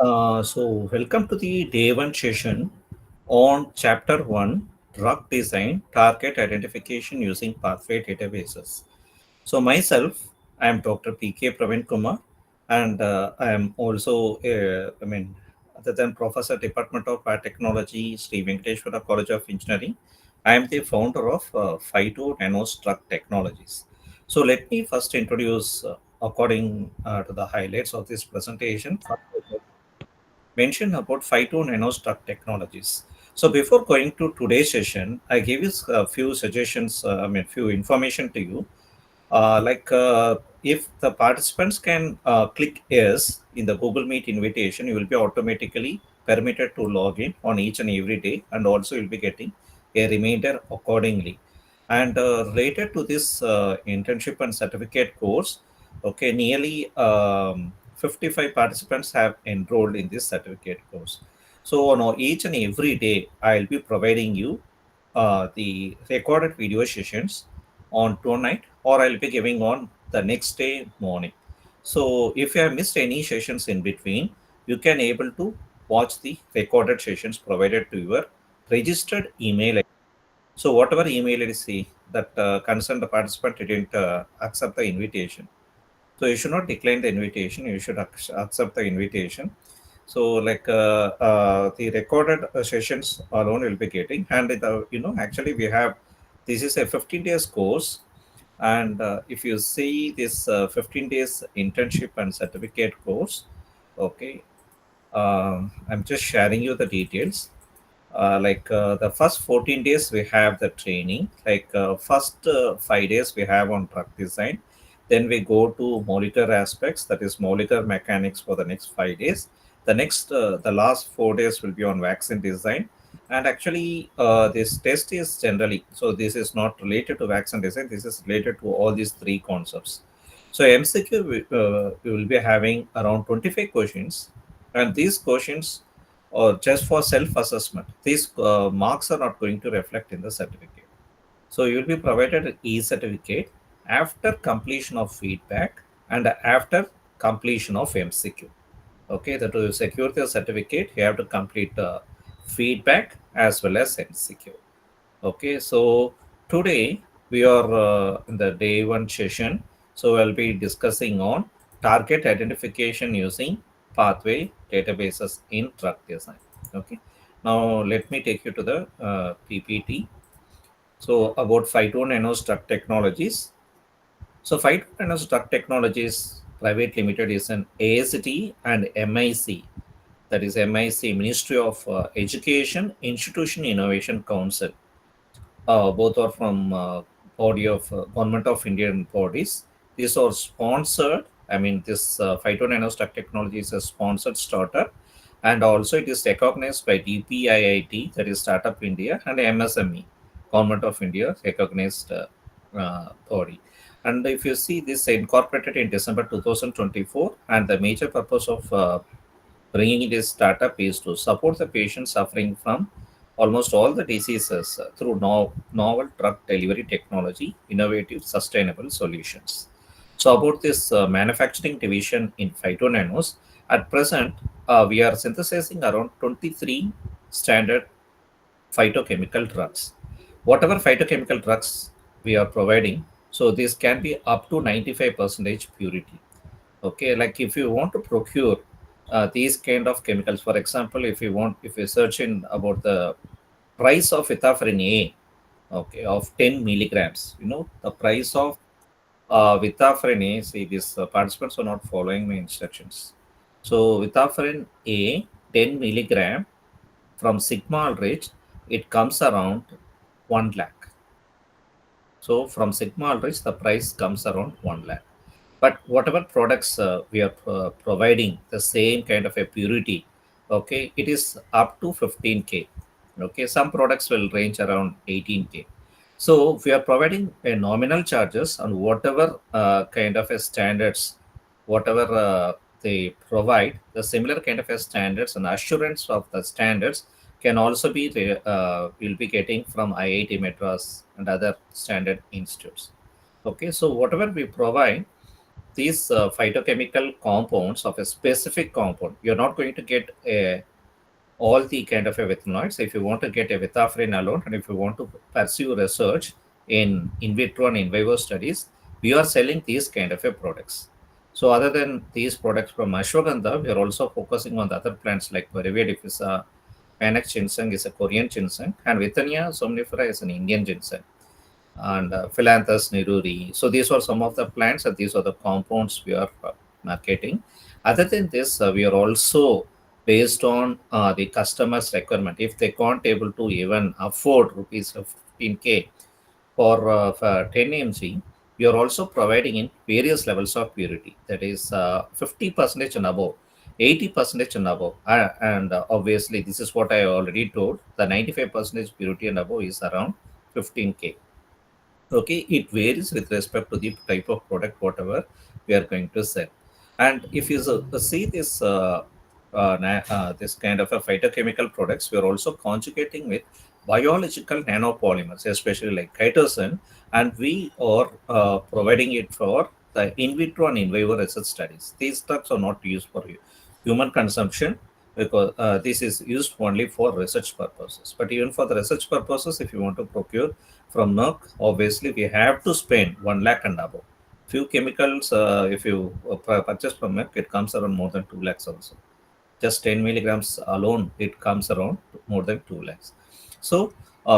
Welcome to the day one session on chapter one drug design, target identification using pathway databases. So, myself, I am Dr. PK Praveen Kumar, and I am also, other than Professor, Department of Biotechnology, Sri Venkateshwara College of Engineering, I am the founder of Phyto Nanos Drug Technologies. So, let me first introduce, according to the highlights of this presentation, mention about phyto-nanostruct technologies. So before going to today's session, I gave you a few suggestions, few information to you. If the participants can click yes in the Google Meet invitation, you will be automatically permitted to log in on each and every day, and also you'll be getting a reminder accordingly. And related to this internship and certificate course, okay, nearly 55 participants have enrolled in this certificate course. So on each and every day, I'll be providing you the recorded video sessions on tonight, or I'll be giving on the next day morning. So if you have missed any sessions in between, you can able to watch the recorded sessions provided to your registered email. So whatever email it is see that concerned the participant didn't accept the invitation. So you should not decline the invitation. You should accept the invitation. So the recorded sessions alone will be getting, and actually we have, this is a 15 days course, and if you see this 15 days internship and certificate course, okay, I'm just sharing you the details. The first 14 days we have the training, first 5 days we have on drug design, then we go to molecular aspects, that is molecular mechanics, for the next 5 days. The last 4 days will be on vaccine design. And actually this test is generally, so this is not related to vaccine design, this is related to all these three concepts. So MCQ, we will be having around 25 questions, and these questions or just for self-assessment. These marks are not going to reflect in the certificate. So you will be provided an e-certificate after completion of feedback and after completion of MCQ. Okay, that to secure the certificate, you have to complete feedback as well as MCQ. Okay, so today we are in the day one session. So we'll be discussing on target identification using pathway databases in drug design. Okay, now let me take you to the PPT. So about phyto-nanos drug technologies. So phyto-nanos drug technologies private limited is an AST and MIC, that is MIC, Ministry of Education Institution Innovation Council. Both are from body of government of Indian bodies. These are sponsored. I mean, this phyto-nanostruct technology is a sponsored startup, and also it is recognized by DPIIT, that is Startup India, and MSME, Government of India recognized body. And if you see this incorporated in December 2024, and the major purpose of bringing this startup is to support the patients suffering from almost all the diseases through novel drug delivery technology, innovative, sustainable solutions. So, about this manufacturing division in phytonanos, at present, we are synthesizing around 23 standard phytochemical drugs. Whatever phytochemical drugs we are providing, so this can be up to 95% purity. Okay, like if you want to procure these kind of chemicals, for example, if you search in about the price of ethafrin A, okay, of 10 milligrams, the price of ethafrin A, see, these participants are not following my instructions. So ethafrin A 10 milligram from Sigma Rich, it comes around 1 lakh. So from Sigma Rich, the price comes around 1 lakh. But whatever products we are providing the same kind of a purity, okay, it is up to 15K. Okay, some products will range around 18K. So we are providing a nominal charges on whatever kind of a standards, whatever they provide, the similar kind of a standards and assurance of the standards can also be will be getting from IIT Madras and other standard institutes. Okay, so whatever we provide, these phytochemical compounds of a specific compound. You're not going to get all the kind of a withenoids. If you want to get a vitafrin alone, and if you want to pursue research in vitro and in vivo studies, we are selling these kind of a products. So other than these products from ashwagandha, we are also focusing on the other plants like Varidia diffusa, Panax ginseng is a Korean ginseng, and Withenia somnifera is an Indian ginseng, and Philanthus niruri. So these are some of the plants, and these are the compounds we are marketing. Other than this, we are also based on the customer's requirement. If they can't able to even afford rupees 15K for 10 mg, we are also providing in various levels of purity. That is 50% and above, 80% and above. And obviously, this is what I already told. The 95% purity and above is around 15K. Okay, it varies with respect to the type of product whatever we are going to sell. And if you see this this kind of a phytochemical products, we are also conjugating with biological nanopolymers, especially like chitosan, and we are providing it for the in vitro and in vivo research studies. These drugs are not used for human consumption, because this is used only for research purposes. But even for the research purposes, if you want to procure from Merck, obviously we have to spend 1 lakh and above. Few chemicals, if you purchase from Merck, it comes around more than 2 lakhs also. Just 10 milligrams alone, it comes around more than 2 lakhs. So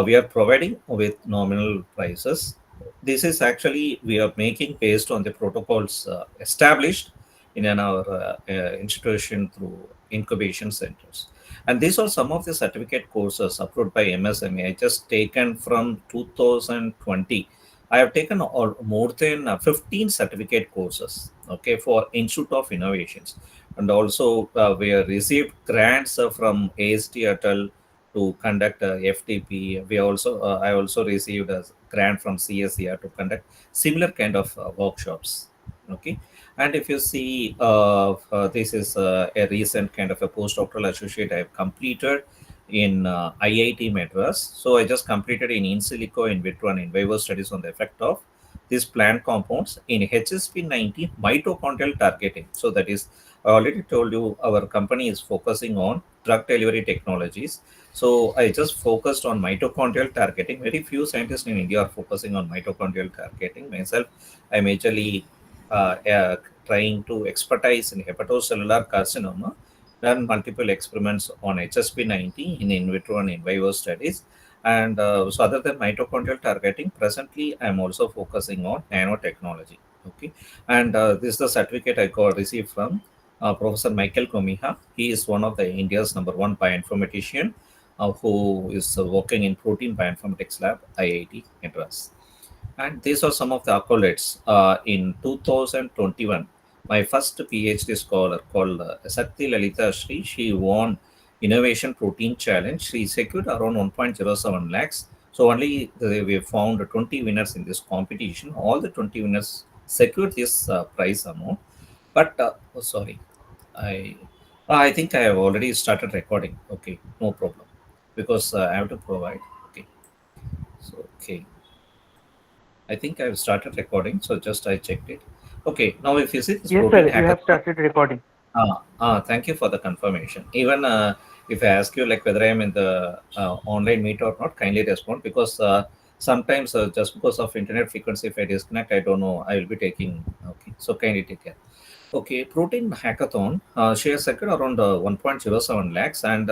we are providing with nominal prices. This is actually we are making based on the protocols established in our institution through incubation centers. And these are some of the certificate courses approved by MSME. I just taken from 2020. I have taken more than 15 certificate courses, okay, for Institute of Innovations. And also we have received grants from AST Atal to conduct FTP. We also I also received a grant from CSER to conduct similar kind of workshops. Okay, and if you see, this is a recent kind of a postdoctoral associate I have completed in IIT Madras. So I just completed in silico, in vitro, and in vivo studies on the effect of these plant compounds in HSP90 mitochondrial targeting. So that is, I already told you, our company is focusing on drug delivery technologies. So I just focused on mitochondrial targeting. Very few scientists in India are focusing on mitochondrial targeting. Myself, I majorly trying to expertise in hepatocellular carcinoma, done multiple experiments on HSP90 in vitro and in vivo studies. And so other than mitochondrial targeting, presently I'm also focusing on nanotechnology. Okay, and this is the certificate I got received from Professor Michael Komiha. He is one of the India's #1 bioinformatician who is working in protein bioinformatics lab, IIT Madras. And these are some of the accolades. In 2021, my first PhD scholar called Sakti Lalita Shri, she won Innovation Protein Challenge. She secured around 1.07 lakhs. So only we found 20 winners in this competition. All the 20 winners secured this prize amount. But oh, sorry, I I think I have already started recording. Okay, no problem, because I have to provide. Okay, so okay. I think I've started recording, so just I checked it. Okay, now if you see this Yes, protein sir, you have hackathon, started recording. thank you for the confirmation. Even if I ask you like whether I'm in the online meet or not, kindly respond, because sometimes just because of internet frequency, if I disconnect, I don't know, I will be taking. Okay, so kindly take care. Okay, protein hackathon. She has secured around 1.07 lakhs, and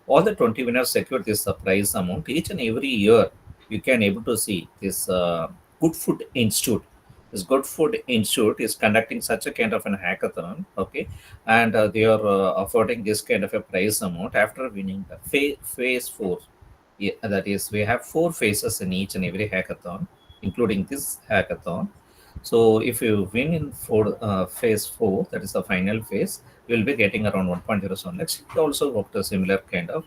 all the 20 winners secured this prize amount. Each and every year, you can able to see this Good Food Institute. This Good Food Institute is conducting such a kind of an hackathon. Okay, and they are affording this kind of a prize amount after winning the phase four. Yeah, that is, we have 4 phases in each and every hackathon, including this hackathon. So if you win in phase four, that is the final phase, you will be getting around 1.07 lakhs. We also worked a similar kind of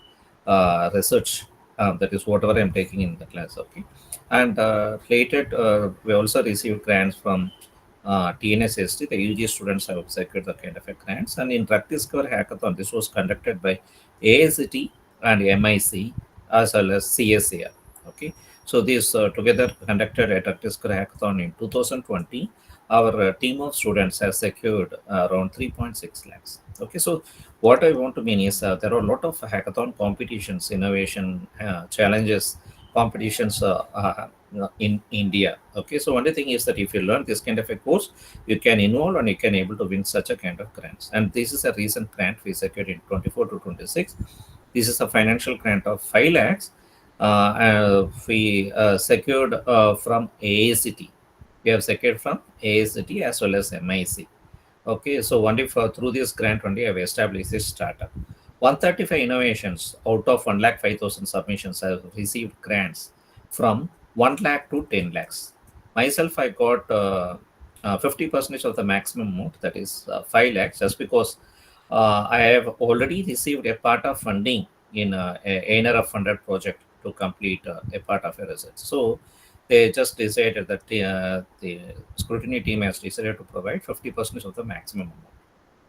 research. That is whatever I'm taking in the class. Okay, and later we also received grants from TNSST. The UG students have secured the kind of a grants. And in Drug Discover Hackathon, this was conducted by AST and MIC as well as CSAR. Okay, so these together conducted a Drug Discover Hackathon in 2020. our team of students has secured around 3.6 lakhs. Okay, so what I want to mean is there are a lot of hackathon competitions, innovation challenges, competitions in India. Okay, so one thing is that if you learn this kind of a course, you can involve and you can able to win such a kind of grants. And this is a recent grant we secured in 24 to 26. This is a financial grant of 5 lakhs. We secured from AACT. We have secured from AACT as well as MIC. Okay, so only for through this grant only I have established this startup. 135 innovations out of 1 lakh 5,000 submissions have received grants from 1 lakh to 10 lakhs. Myself, I got 50% of the maximum amount, that is 5 lakhs, just because I have already received a part of funding in a NRF funded project to complete a part of a research. So they just decided that the scrutiny team has decided to provide 50% of the maximum amount.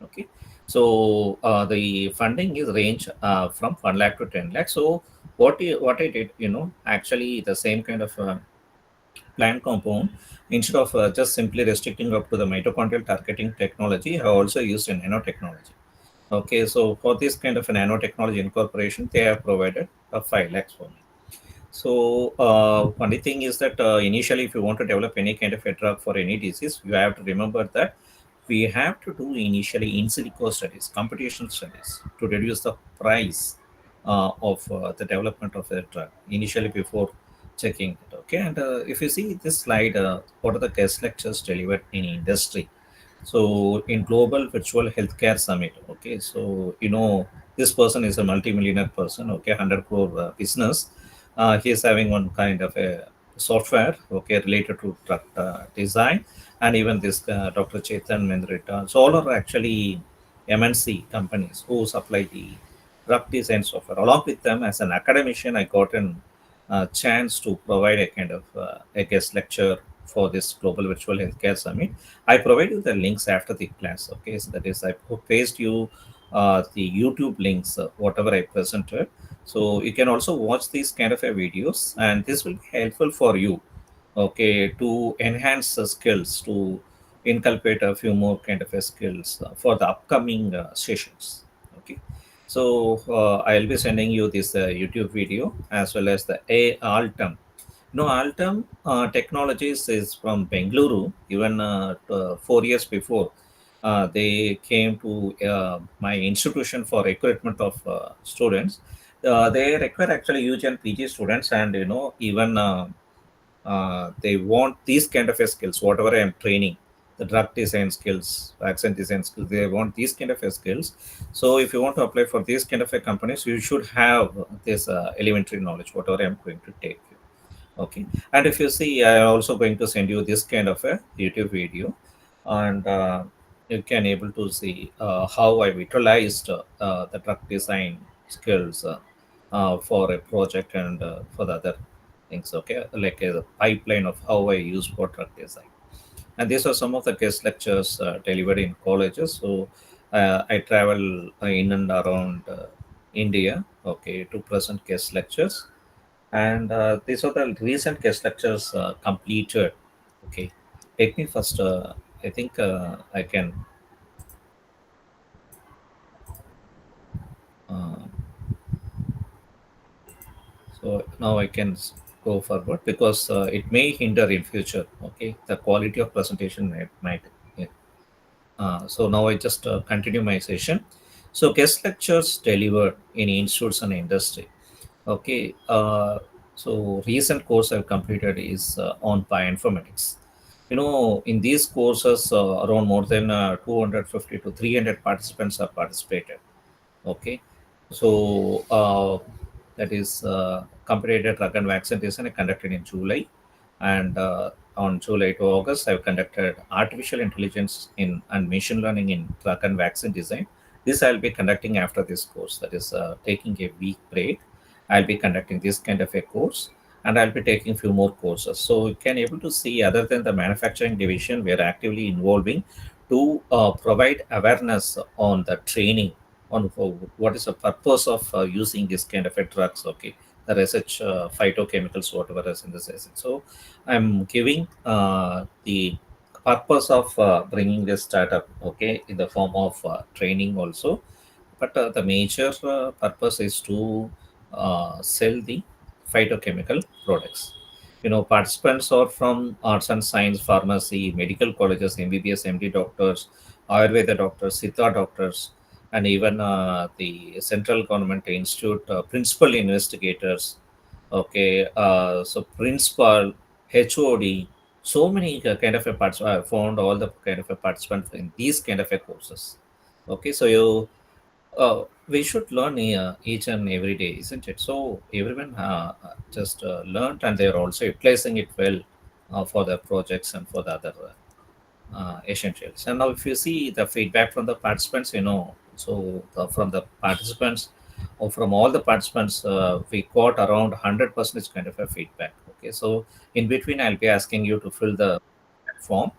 Okay, so the funding is range from 1 lakh to 10 lakh. So what I did, actually the same kind of plant compound, instead of just simply restricting up to the mitochondrial targeting technology, I also used a nanotechnology. Okay, so for this kind of a nanotechnology incorporation, they have provided 5 lakhs for me. So, funny thing is that initially, if you want to develop any kind of a drug for any disease, you have to remember that we have to do initially in silico studies, computational studies, to reduce the price of the development of a drug initially before checking it. Okay, and if you see this slide, what are the guest lectures delivered in industry? So in Global Virtual Healthcare Summit, okay, so this person is a multimillionaire person, okay, 100 crore business. He is having one kind of a software, okay, related to drug design, and even this Dr. Chetan Mendrita. So all are actually MNC companies who supply the drug design software. Along with them, as an academician, I got an chance to provide a kind of a guest lecture for this Global Virtual Healthcare Summit. I provide you the links after the class. Okay, so that is, I paste you the YouTube links, whatever I presented. So you can also watch these kind of videos, and this will be helpful for you. Okay, to enhance the skills, to inculcate a few more kind of skills for the upcoming sessions. Okay, so I'll be sending you this YouTube video as well as the A Altum. No, Altum Technologies is from Bengaluru. Even 4 years before, they came to my institution for recruitment of students. They require actually UG and PG students, and even they want these kind of skills. Whatever I am training, the drug design skills, vaccine design skills, they want these kind of skills. So if you want to apply for these kind of companies, you should have this elementary knowledge. Whatever I am going to take you. Okay, and if you see, I am also going to send you this kind of a YouTube video, and you can able to see how I utilized the drug design skills for a project and for the other things. Okay, like a pipeline of how I use for drug design. And these are some of the guest lectures delivered in colleges. So I travel in and around India, okay, to present guest lectures, and these are the recent guest lectures completed. Okay, let me first. I think I can. Uh, so now I can go forward because it may hinder in future. Okay, the quality of presentation might. Yeah. So now I just continue my session. So guest lectures delivered in institutes and industry. Okay, so recent course I've completed is on bioinformatics. In these courses, around more than 250 to 300 participants have participated. Okay, so that is comparative drug and vaccine design I conducted in July, and on July to August, I've conducted artificial intelligence in and machine learning in drug and vaccine design. This I'll be conducting after this course. That is taking a week break. I'll be conducting this kind of a course, and I'll be taking few more courses. So you can able to see, other than the manufacturing division, we are actively involving to provide awareness on the training on what is the purpose of using this kind of a drugs. Okay, the research phytochemicals, whatever is in this research. So I'm giving the purpose of bringing this startup, okay, in the form of training also, but the major purpose is to sell the phytochemical products. Participants are from arts and science, pharmacy, medical colleges, MBBS, MD doctors, Ayurveda doctors, Siddha doctors, and even the central government institute principal investigators. Okay, so principal, HOD, so many kind of a parts. I found all the kind of a participants in these kind of a courses. Okay, so we should learn each and every day, isn't it? So everyone just learned, and they are also utilizing it well for the projects and for the other essentials. And now, if you see the feedback from the participants, so from the participants or from all the participants, we got around 100% kind of a feedback. Okay, so in between, I'll be asking you to fill the form.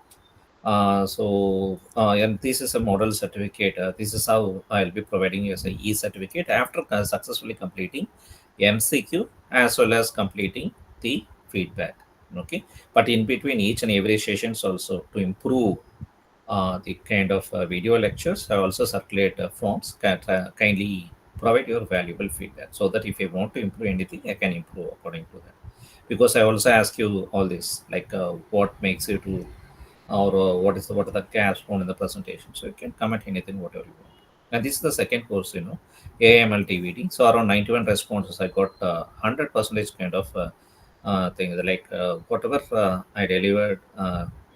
And this is a model certificate. This is how I'll be providing you as a e-certificate after successfully completing MCQ as well as completing the feedback. Okay, but in between each and every sessions also to improve the kind of video lectures, I also circulate forms. Kindly provide your valuable feedback so that if I want to improve anything, I can improve according to that. Because I also ask you all this, like what makes you to, or what are the gaps found in the presentation. So you can comment anything, whatever you want. And this is the second course, AML TVD. So around 91 responses, I got 100% kind of thing. Like whatever I delivered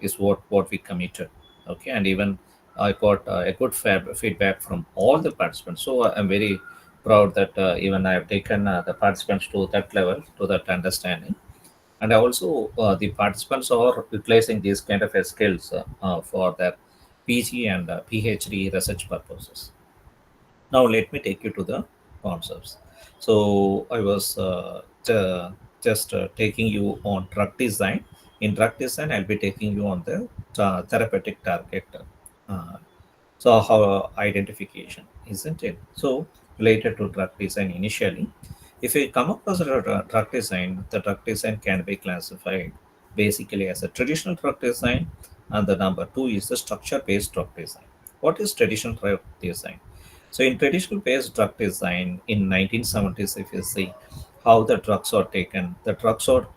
is what we committed. Okay, and even I got a good feedback from all the participants. So I'm very proud that even I have taken the participants to that level, to that understanding. And also the participants are utilizing these kind of skills for their PG and PhD research purposes. Now let me take you to the concepts. So I was just taking you on drug design. In drug design, I'll be taking you on the therapeutic target. Uh, so how identification, isn't it? So related to drug design initially, if we come across a drug design, the drug design can be classified basically as a traditional drug design, and the number two is the structure-based drug design. What is traditional drug design? So in traditional based drug design in 1970s, if you see how the drugs are taken, the drugs are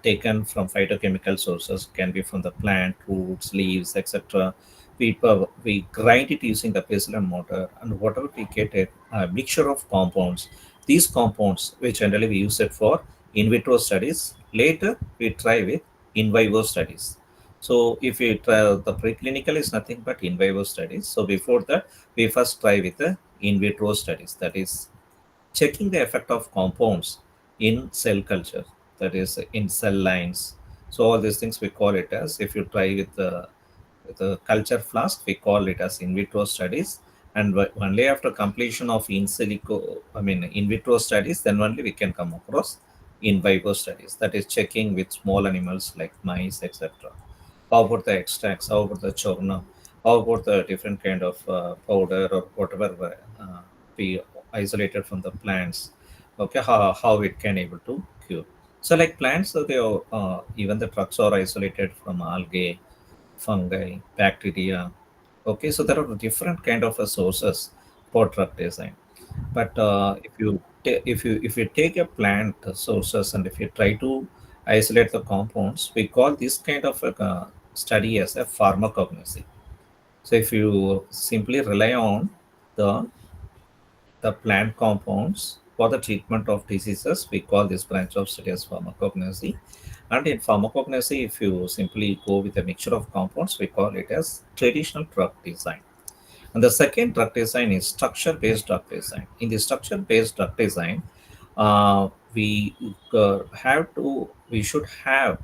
taken from phytochemical sources, can be from the plant, roots, leaves, etc. We grind it using the pestle and mortar, and whatever we get a mixture of compounds. These compounds, which generally we use it for in vitro studies, later we try with in vivo studies. So if we try, the preclinical is nothing but in vivo studies. So before that, we first try with the in vitro studies, that is checking the effect of compounds in cell culture, that is in cell lines. So all these things we call it as, if you try with the culture flask, we call it as in vitro studies. And only after completion of in silico, I mean in vitro studies, then only we can come across in vivo studies, that is checking with small animals like mice, etc. How about the extracts? How about the churna? How about the different kind of powder or whatever we isolated from the plants? Okay, how it can able to cure? So like plants, so they are, even the drugs are isolated from algae, fungi, bacteria. Okay, so there are different kind of sources for drug design. But if you take a plant sources, and if you try to isolate the compounds, we call this kind of a study as a pharmacognosy. So if you simply rely on the the plant compounds for the treatment of diseases, we call this branch of study as pharmacognosy. And in pharmacognosy, if you simply go with a mixture of compounds, we call it as traditional drug design. And the second drug design is structure-based drug design. In the structure-based drug design, we should have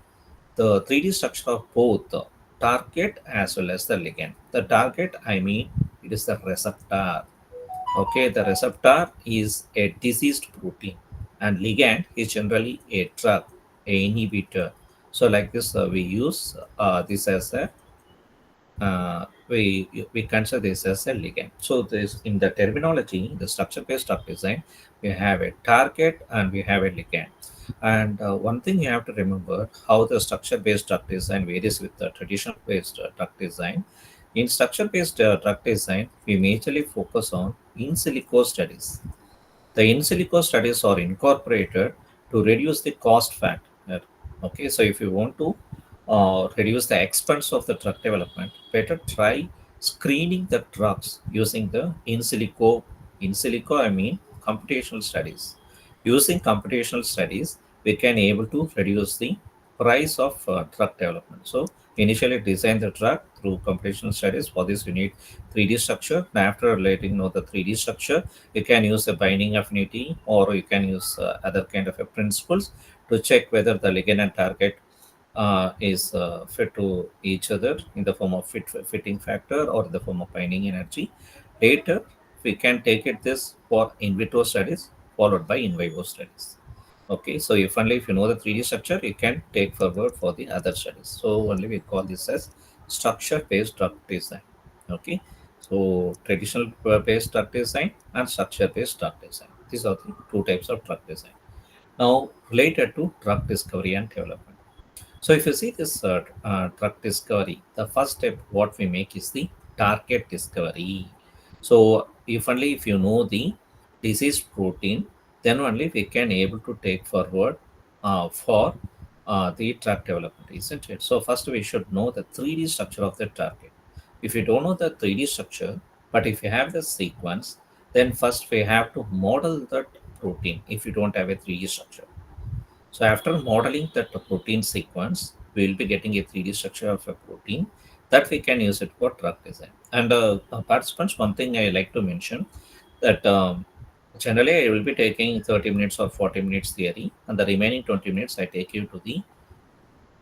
the 3D structure of both the target as well as the ligand. The target, I mean, it is the receptor. Okay, the receptor is a diseased protein, and ligand is generally a drug, a inhibitor. So like this, we use this as a we consider this as a ligand. So this in the terminology, the structure-based drug design, we have a target and we have a ligand. And one thing you have to remember how the structure-based drug design varies with the traditional-based drug design. In structure-based drug design, we majorly focus on in silico studies. The in silico studies are incorporated to reduce the cost factor. Okay, so if you want to reduce the expense of the drug development, better try screening the drugs using the in silico. In silico, I mean computational studies. Using computational studies, we can able to reduce the price of drug development. So initially design the drug through computational studies. For this, you need 3D structure. And after letting know the 3D structure, you can use a binding affinity or you can use other kind of principles to check whether the ligand and target is fit to each other in the form of fitting factor or in the form of binding energy. Later, we can take it this for in vitro studies followed by in vivo studies. Okay, so if only if you know the 3D structure, you can take forward for the other studies. So only we call this as structure-based drug design. Okay, so traditional based drug design and structure-based drug design. These are the two types of drug design. Now related to drug discovery and development. So if you see this drug discovery, the first step what we make is the target discovery. So if only if you know the disease protein, then only we can able to take forward for the drug development, isn't it? So first we should know the 3D structure of the target. If you don't know the 3D structure, but if you have the sequence, then first we have to model that protein if you don't have a 3D structure. So after modeling that protein sequence, we will be getting a 3D structure of a protein that we can use it for drug design. And participants, one thing I like to mention that generally I will be taking 30 minutes or 40 minutes theory, and the remaining 20 minutes I take you to the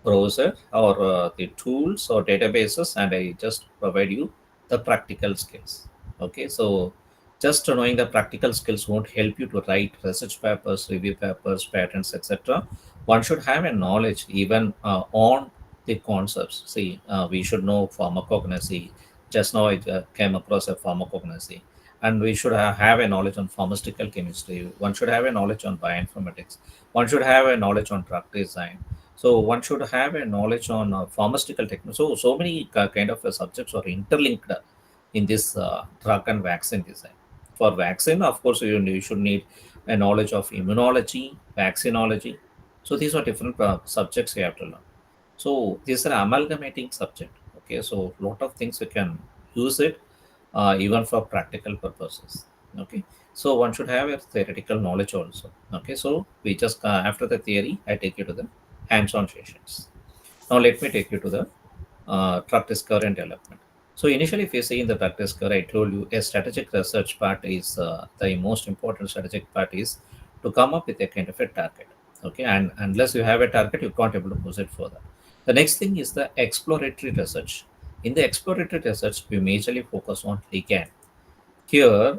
browser or the tools or databases, and I just provide you the practical skills. Okay, so just knowing the practical skills won't help you to write research papers, review papers, patents, etc. One should have a knowledge even on the concepts. See, we should know pharmacognosy. Just now I came across a pharmacognosy, and we should have a knowledge on pharmaceutical chemistry. One should have a knowledge on bioinformatics. One should have a knowledge on drug design. So one should have a knowledge on pharmaceutical technology. So many kind of subjects are interlinked in this drug and vaccine design. For vaccine, of course, you should need a knowledge of immunology, vaccinology. So these are different subjects you have to learn. So these are amalgamating subject. Okay, so lot of things we can use it even for practical purposes. Okay, so one should have a theoretical knowledge also. Okay, so we just after the theory, I take you to the hands-on sessions. Now let me take you to the drug discovery and development. So initially, if you see in the drug discovery, I told you a strategic research part is the most important strategic part is to come up with a kind of a target. Okay, and unless you have a target, you can't able to proceed further. The next thing is the exploratory research. In the exploratory research, we majorly focus on ligand. Here,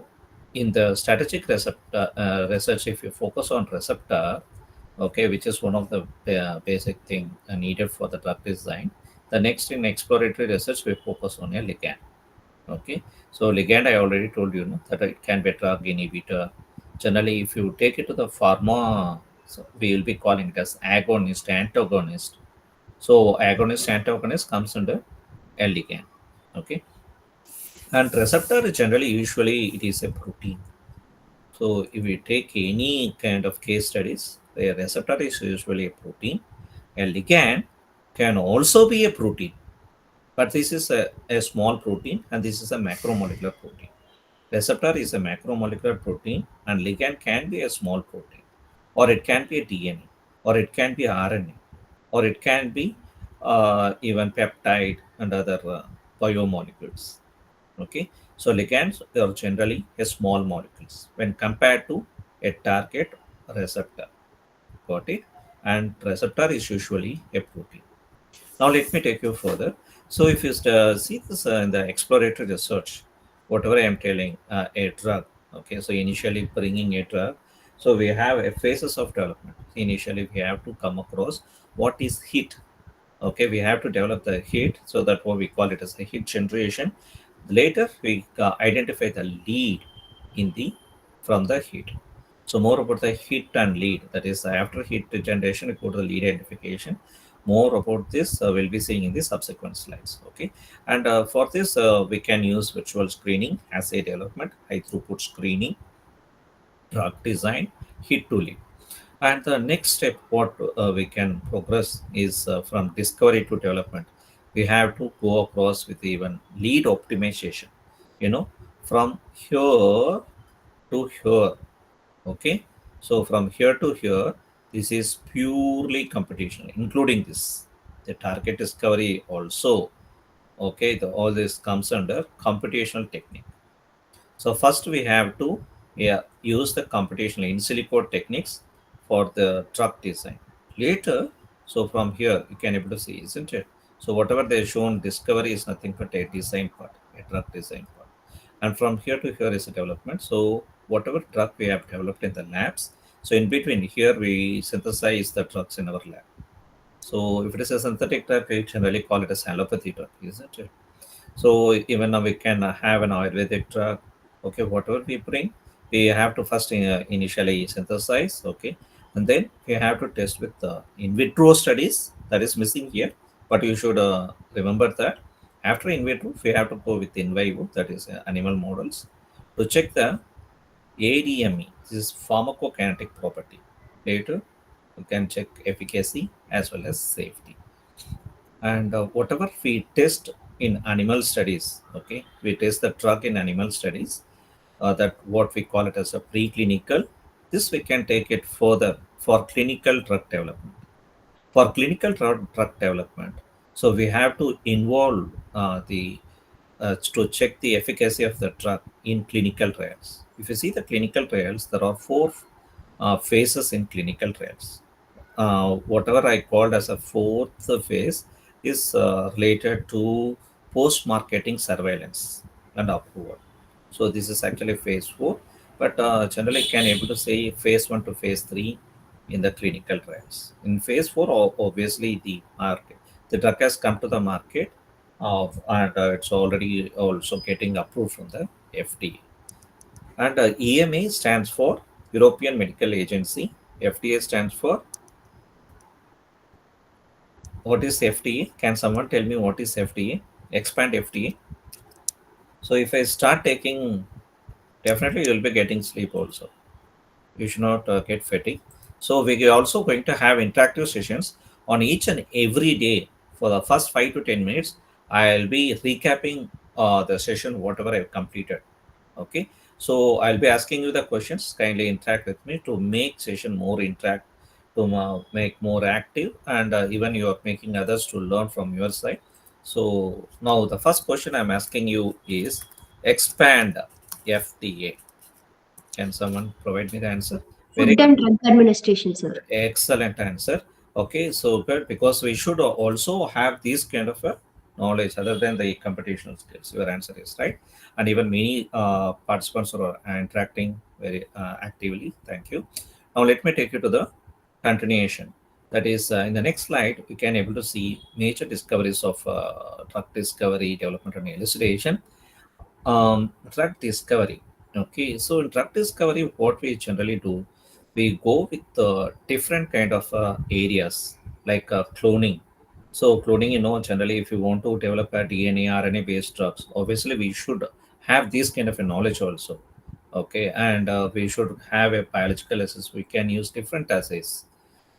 in the strategic receptor, research, if you focus on receptor, okay, which is one of the basic thing needed for the drug design. The next in exploratory research, we focus on a ligand. Okay, so ligand, I already told you, no, that it can be a drug inhibitor. Generally, if you take it to the pharma, so we will be calling it as agonist, antagonist. So agonist, antagonist comes under a ligand. Okay, and receptor generally, usually it is a protein. So if we take any kind of case studies, the receptor is usually a protein. A ligand can also be a protein, but this is a small protein and this is a macromolecular protein. Receptor is a macromolecular protein and ligand can be a small protein, or it can be a DNA, or it can be RNA, or it can be even peptide and other biomolecules. Okay, so ligands are generally a small molecules when compared to a target receptor. Got it? And receptor is usually a protein. Now let me take you further. So if you see this in the exploratory research, whatever I am telling, a drug. Okay, so initially bringing a drug. So we have a phases of development. Initially, we have to come across what is hit. Okay, we have to develop the heat, so that what we call it as the heat generation. Later, we identify the lead in the from the heat. So more about the heat and lead. That is, after heat generation, we go to the lead identification. More about this we'll be seeing in the subsequent slides. Okay, and for this we can use virtual screening, assay development, high throughput screening, drug design, heat to lead. And the next step, what we can progress is from discovery to development. We have to go across with even lead optimization. You know, from here to here. Okay, so from here to here, this is purely computational, including this. The target discovery also. Okay, all this comes under computational technique. So first we have to, yeah, use the computational in silico techniques for the truck design. Later, so from here you can able to see, isn't it? So whatever they shown discovery is nothing but a design part, a truck design part. And from here to here is a development. So whatever truck we have developed in the labs, so in between here we synthesize the trucks in our lab. So if it is a synthetic truck, we generally call it as allopathy truck, isn't it? So even now we can have an Ayurvedic drug. Okay, whatever we bring, we have to first initially synthesize. Okay, and then we have to test with the in vitro studies. That is missing here, but you should remember that after in vitro, we have to go with in vivo. That is animal models to check the ADME. This is pharmacokinetic property. Later, you can check efficacy as well as safety. And whatever we test in animal studies, okay, we test the drug in animal studies, that what we call it as a preclinical. This we can take it further for clinical drug development. For clinical drug development, so we have to involve the to check the efficacy of the drug in clinical trials. If you see the clinical trials, there are four phases in clinical trials. Whatever I called as a fourth phase is related to post-marketing surveillance and approval. So this is actually phase four, but generally can able to say phase one to phase three in the clinical trials. In phase four, obviously the market, the drug has come to the market, and it's already also getting approved from the FDA. And EMA stands for European Medical Agency. FDA stands for, what is FDA? Can someone tell me what is FDA? Expand FDA. So if I start taking, definitely you'll be getting sleep also. You should not get fatigue. So we are also going to have interactive sessions on each and every day. For the first 5 to 10 minutes, I'll be recapping the session whatever I've completed. Okay, so I'll be asking you the questions. Kindly interact with me to make session more interact, to make more active, and even you are making others to learn from your side. So now the first question I'm asking you is expand FDA. Can someone provide me the answer? Very Food and Drug Administration, sir. excellent answer. Okay, so good, because we should also have these kind of knowledge other than the computational skills. Your answer is right, and even many participants are interacting very actively. Thank you. Now let me take you to the continuation. That is, in the next slide, we can able to see major discoveries of drug discovery, development, and elucidation. Drug discovery. Okay, so in drug discovery, what we generally do, we go with different kind of areas like cloning. So cloning, generally, if you want to develop a DNA, RNA based drugs, obviously we should have this kind of a knowledge also. Okay, and we should have a biological assay. We can use different assays.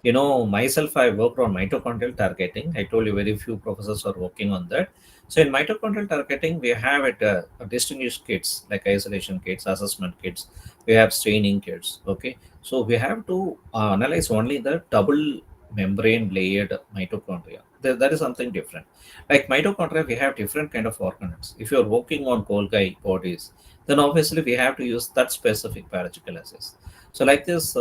Myself, I worked on mitochondrial targeting. I told you very few professors are working on that. So in mitochondrial targeting, we have it distinguished kits like isolation kits, assessment kits. We have staining kits. Okay, so we have to analyze only the double membrane layered mitochondria. That is something different. Like mitochondria, we have different kind of organelles. If you're working on Golgi bodies, then obviously we have to use that specific biological assays. So like this,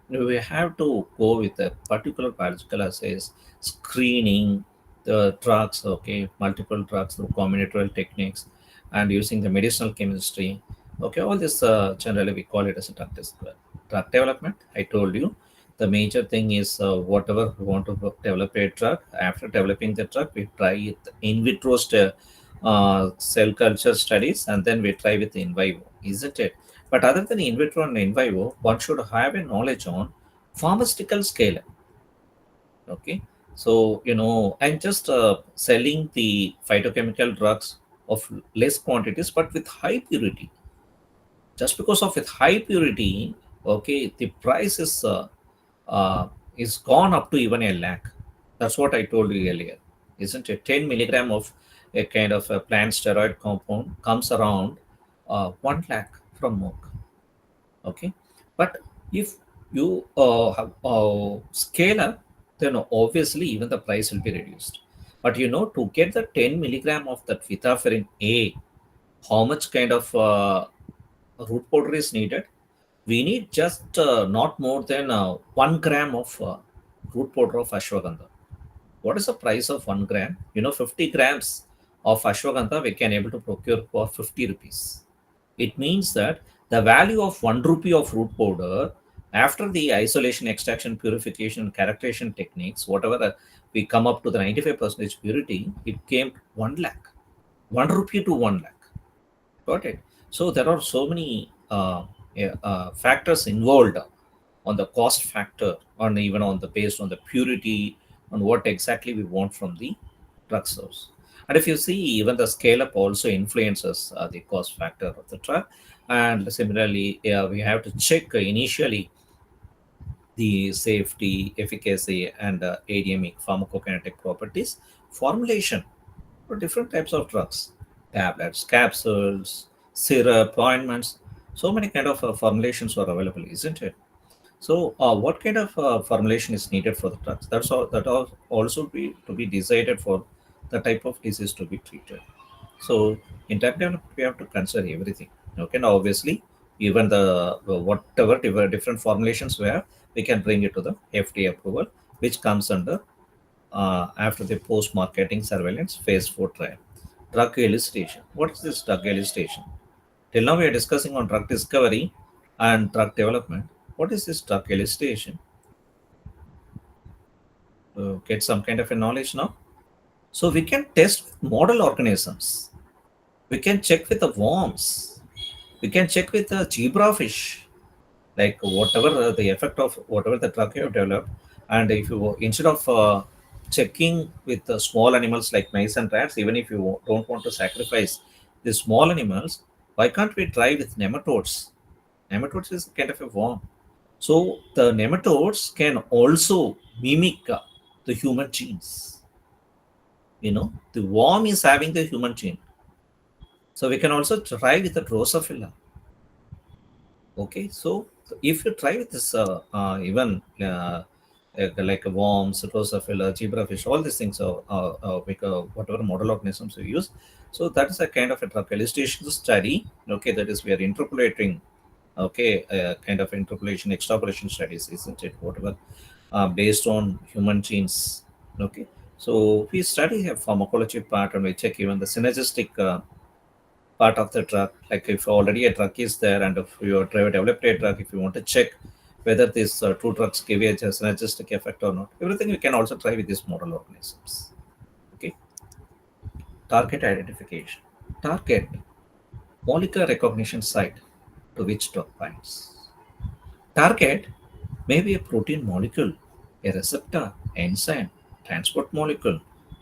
we have to go with a particular biological assays, screening the drugs, okay, multiple drugs through combinatorial techniques, and using the medicinal chemistry. Okay, all this generally we call it as a drug development. I told you The major thing is whatever we want to develop a drug. After developing the drug, we try it in vitro cell culture studies, and then we try with in vivo, isn't it? But other than in vitro and in vivo, one should have a knowledge on pharmaceutical scale. Okay, so I'm just selling the phytochemical drugs of less quantities but with high purity. Just because of its high purity, okay, the price is gone up to even a lakh. That's what I told you earlier, isn't it? 10 milligram of a kind of a plant steroid compound comes around 1 lakh from Merck. Okay, but if you have scale up, then obviously even the price will be reduced. But to get the 10 milligram of that vitaferin A, how much kind of root powder is needed? We need just not more than 1 gram of root powder of ashwagandha. What is the price of 1 gram? 50 grams of ashwagandha we can able to procure for 50 rupees. It means that the value of 1 rupee of root powder, after the isolation, extraction, purification, characterization techniques, whatever we come up to the 95% purity, it came 1 lakh. 1 rupee to 1 lakh. Got it. So there are so many yeah, factors involved on the cost factor, on even on the based on the purity, on what exactly we want from the drug source. And if you see, even the scale up also influences the cost factor of the drug. And similarly, we have to check initially the safety, efficacy, and ADME pharmacokinetic properties, formulation for different types of drugs, tablets, capsules, syrup, ointments. So many kind of formulations are available, isn't it? So, what kind of formulation is needed for the drugs? That's all. That all also be to be decided for the type of disease to be treated. So, in drug development, we have to consider everything. Okay, now obviously, even the whatever different formulations we have, we can bring it to the FDA approval, which comes under after the post-marketing surveillance phase 4 trial. Drug elicitation. What is this drug elicitation? Till now, we are discussing on drug discovery and drug development. What is this drug elicitation? Get some kind of a knowledge now. So we can test model organisms. We can check with the worms. We can check with the zebrafish, like whatever the effect of whatever the drug you have developed. And if you instead of checking with the small animals like mice and rats, even if you don't want to sacrifice the small animals, why can't we try with nematodes? Nematodes is kind of a worm. So the nematodes can also mimic the human genes. The worm is having the human gene. So we can also try with the Drosophila. Okay, so if you try with this, even like worms, Drosophila, zebrafish, all these things like, whatever model organisms we use. So that is a kind of a drug elicitation study. Okay, that is we are interpolating. Okay, kind of interpolation, extrapolation studies, isn't it? Whatever based on human genes. Okay, so we study a pharmacology part and we check even the synergistic part of the drug. Like if already a drug is there and if you have developed a drug, if you want to check whether these two drugs give a synergistic effect or not, everything we can also try with these model organisms. Okay, target identification. Target molecular recognition site to which drug binds. Target may be a protein molecule, a receptor, enzyme, transport molecule,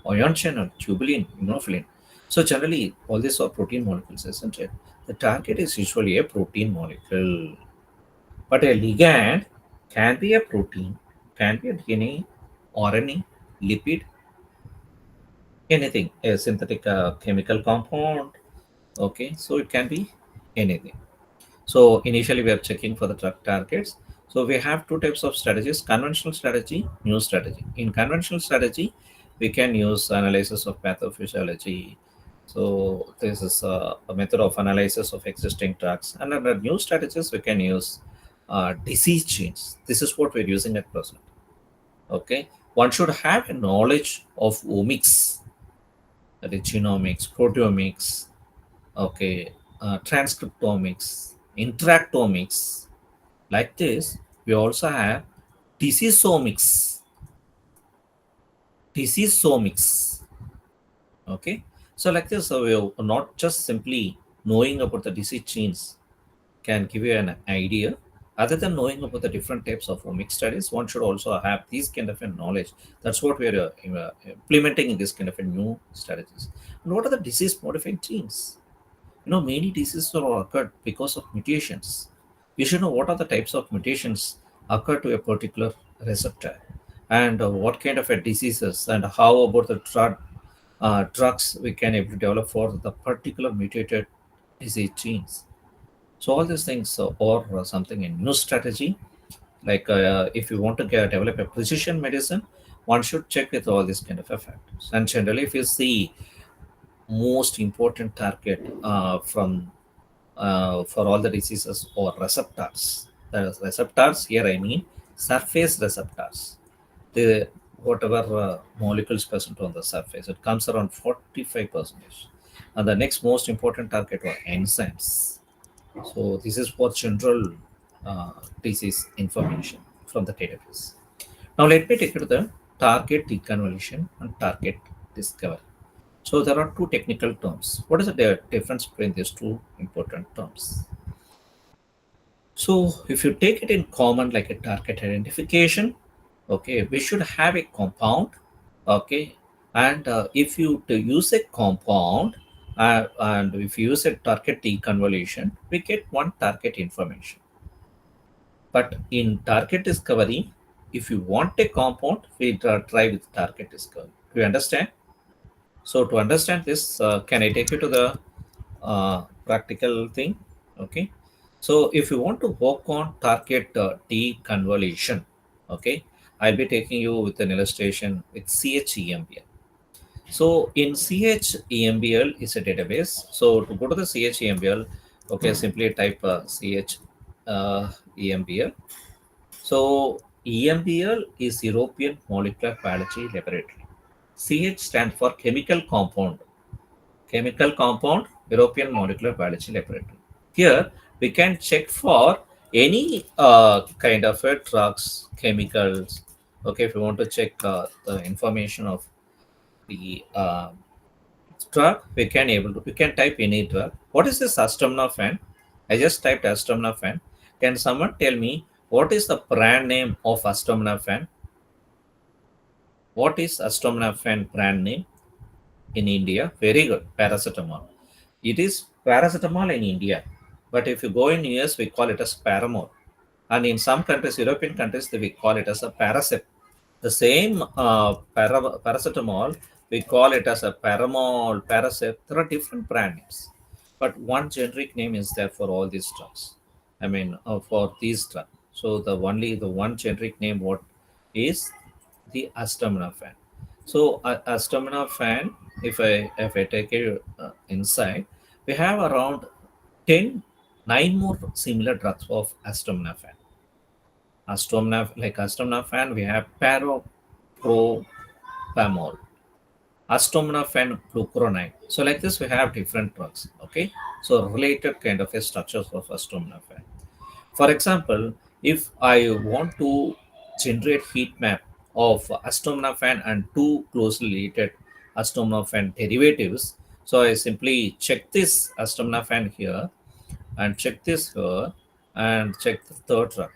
ion channel, tubulin, immunophilin. So generally, all these are protein molecules, isn't it? The target is usually a protein molecule, but a ligand can be a protein, can be a DNA, RNA, lipid, anything, a synthetic chemical compound. Okay, so it can be anything. So initially we are checking for the drug targets. So we have two types of strategies: conventional strategy, new strategy. In conventional strategy, we can use analysis of pathophysiology. So this is a method of analysis of existing drugs. And under new strategies, we can use disease genes. This is what we're using at present. Okay. One should have a knowledge of omics, that is genomics, proteomics, okay, transcriptomics, interactomics. Like this, we also have diseasomics, diseasomics. Okay, so like this, so we're not just simply knowing about the disease genes can give you an idea. Other than knowing about the different types of omic studies, one should also have these kind of a knowledge. That's what we're implementing in this kind of a new strategies. And what are the disease modifying genes? Many diseases are occurred because of mutations. You should know what are the types of mutations occur to a particular receptor, and what kind of a diseases, and how about the drugs we can able to develop for the particular mutated disease genes. So all these things or something in new strategy, like if you want to develop a precision medicine, one should check with all these kind of factors. And generally, if you see most important target from for all the diseases or receptors. The receptors here I mean surface receptors. The whatever molecules present on the surface, it comes around 45%. And the next most important target were enzymes. So this is for general disease information from the database. Now let me take you to the target deconvolution and target discovery. So there are two technical terms. What is the difference between these two important terms? So if you take it in common like a target identification, okay, we should have a compound, okay, and if you to use a compound and if you use a target deconvolution, we get one target information. But in target discovery, if you want a compound, we try with target discovery. Do you understand? So to understand this, can I take you to the practical thing? Okay. So if you want to work on target deconvolution, okay, I'll be taking you with an illustration with CHEMBL. So in CHEMBL is a database. So to go to the CHEMBL, okay, simply type CHEMBL. So EMBL is European Molecular Biology Laboratory. CH stands for chemical compound. Chemical compound, European Molecular Biology Laboratory. Here, we can check for any kind of drugs, chemicals. Okay, if you want to check the information of the drug, we can type any drug. What is this acetaminophen? I just typed acetaminophen. Can someone tell me what is the brand name of acetaminophen? What is acetaminophen brand name in India? Very good, paracetamol. It is paracetamol in India, but if you go in US, we call it as paramol, and in some countries, European countries, we call it as a paracet. The same paracetamol, we call it as a paramol, paracet. There are different brand names, but one generic name is there for all these drugs. I mean, for these drugs. So the one generic name what is the acetaminophen. So acetaminophen, if I take it inside, we have around 10, 9 more similar drugs of acetaminophen. Like acetaminophen, we have paropropamol, acetaminophen glucuronide. So like this, we have different drugs. Okay, so related kind of a structures of acetaminophen. For example, if I want to generate heat map of acetaminophen and two closely related acetaminophen derivatives, so I simply check this acetaminophen here and check this here and check the third drug.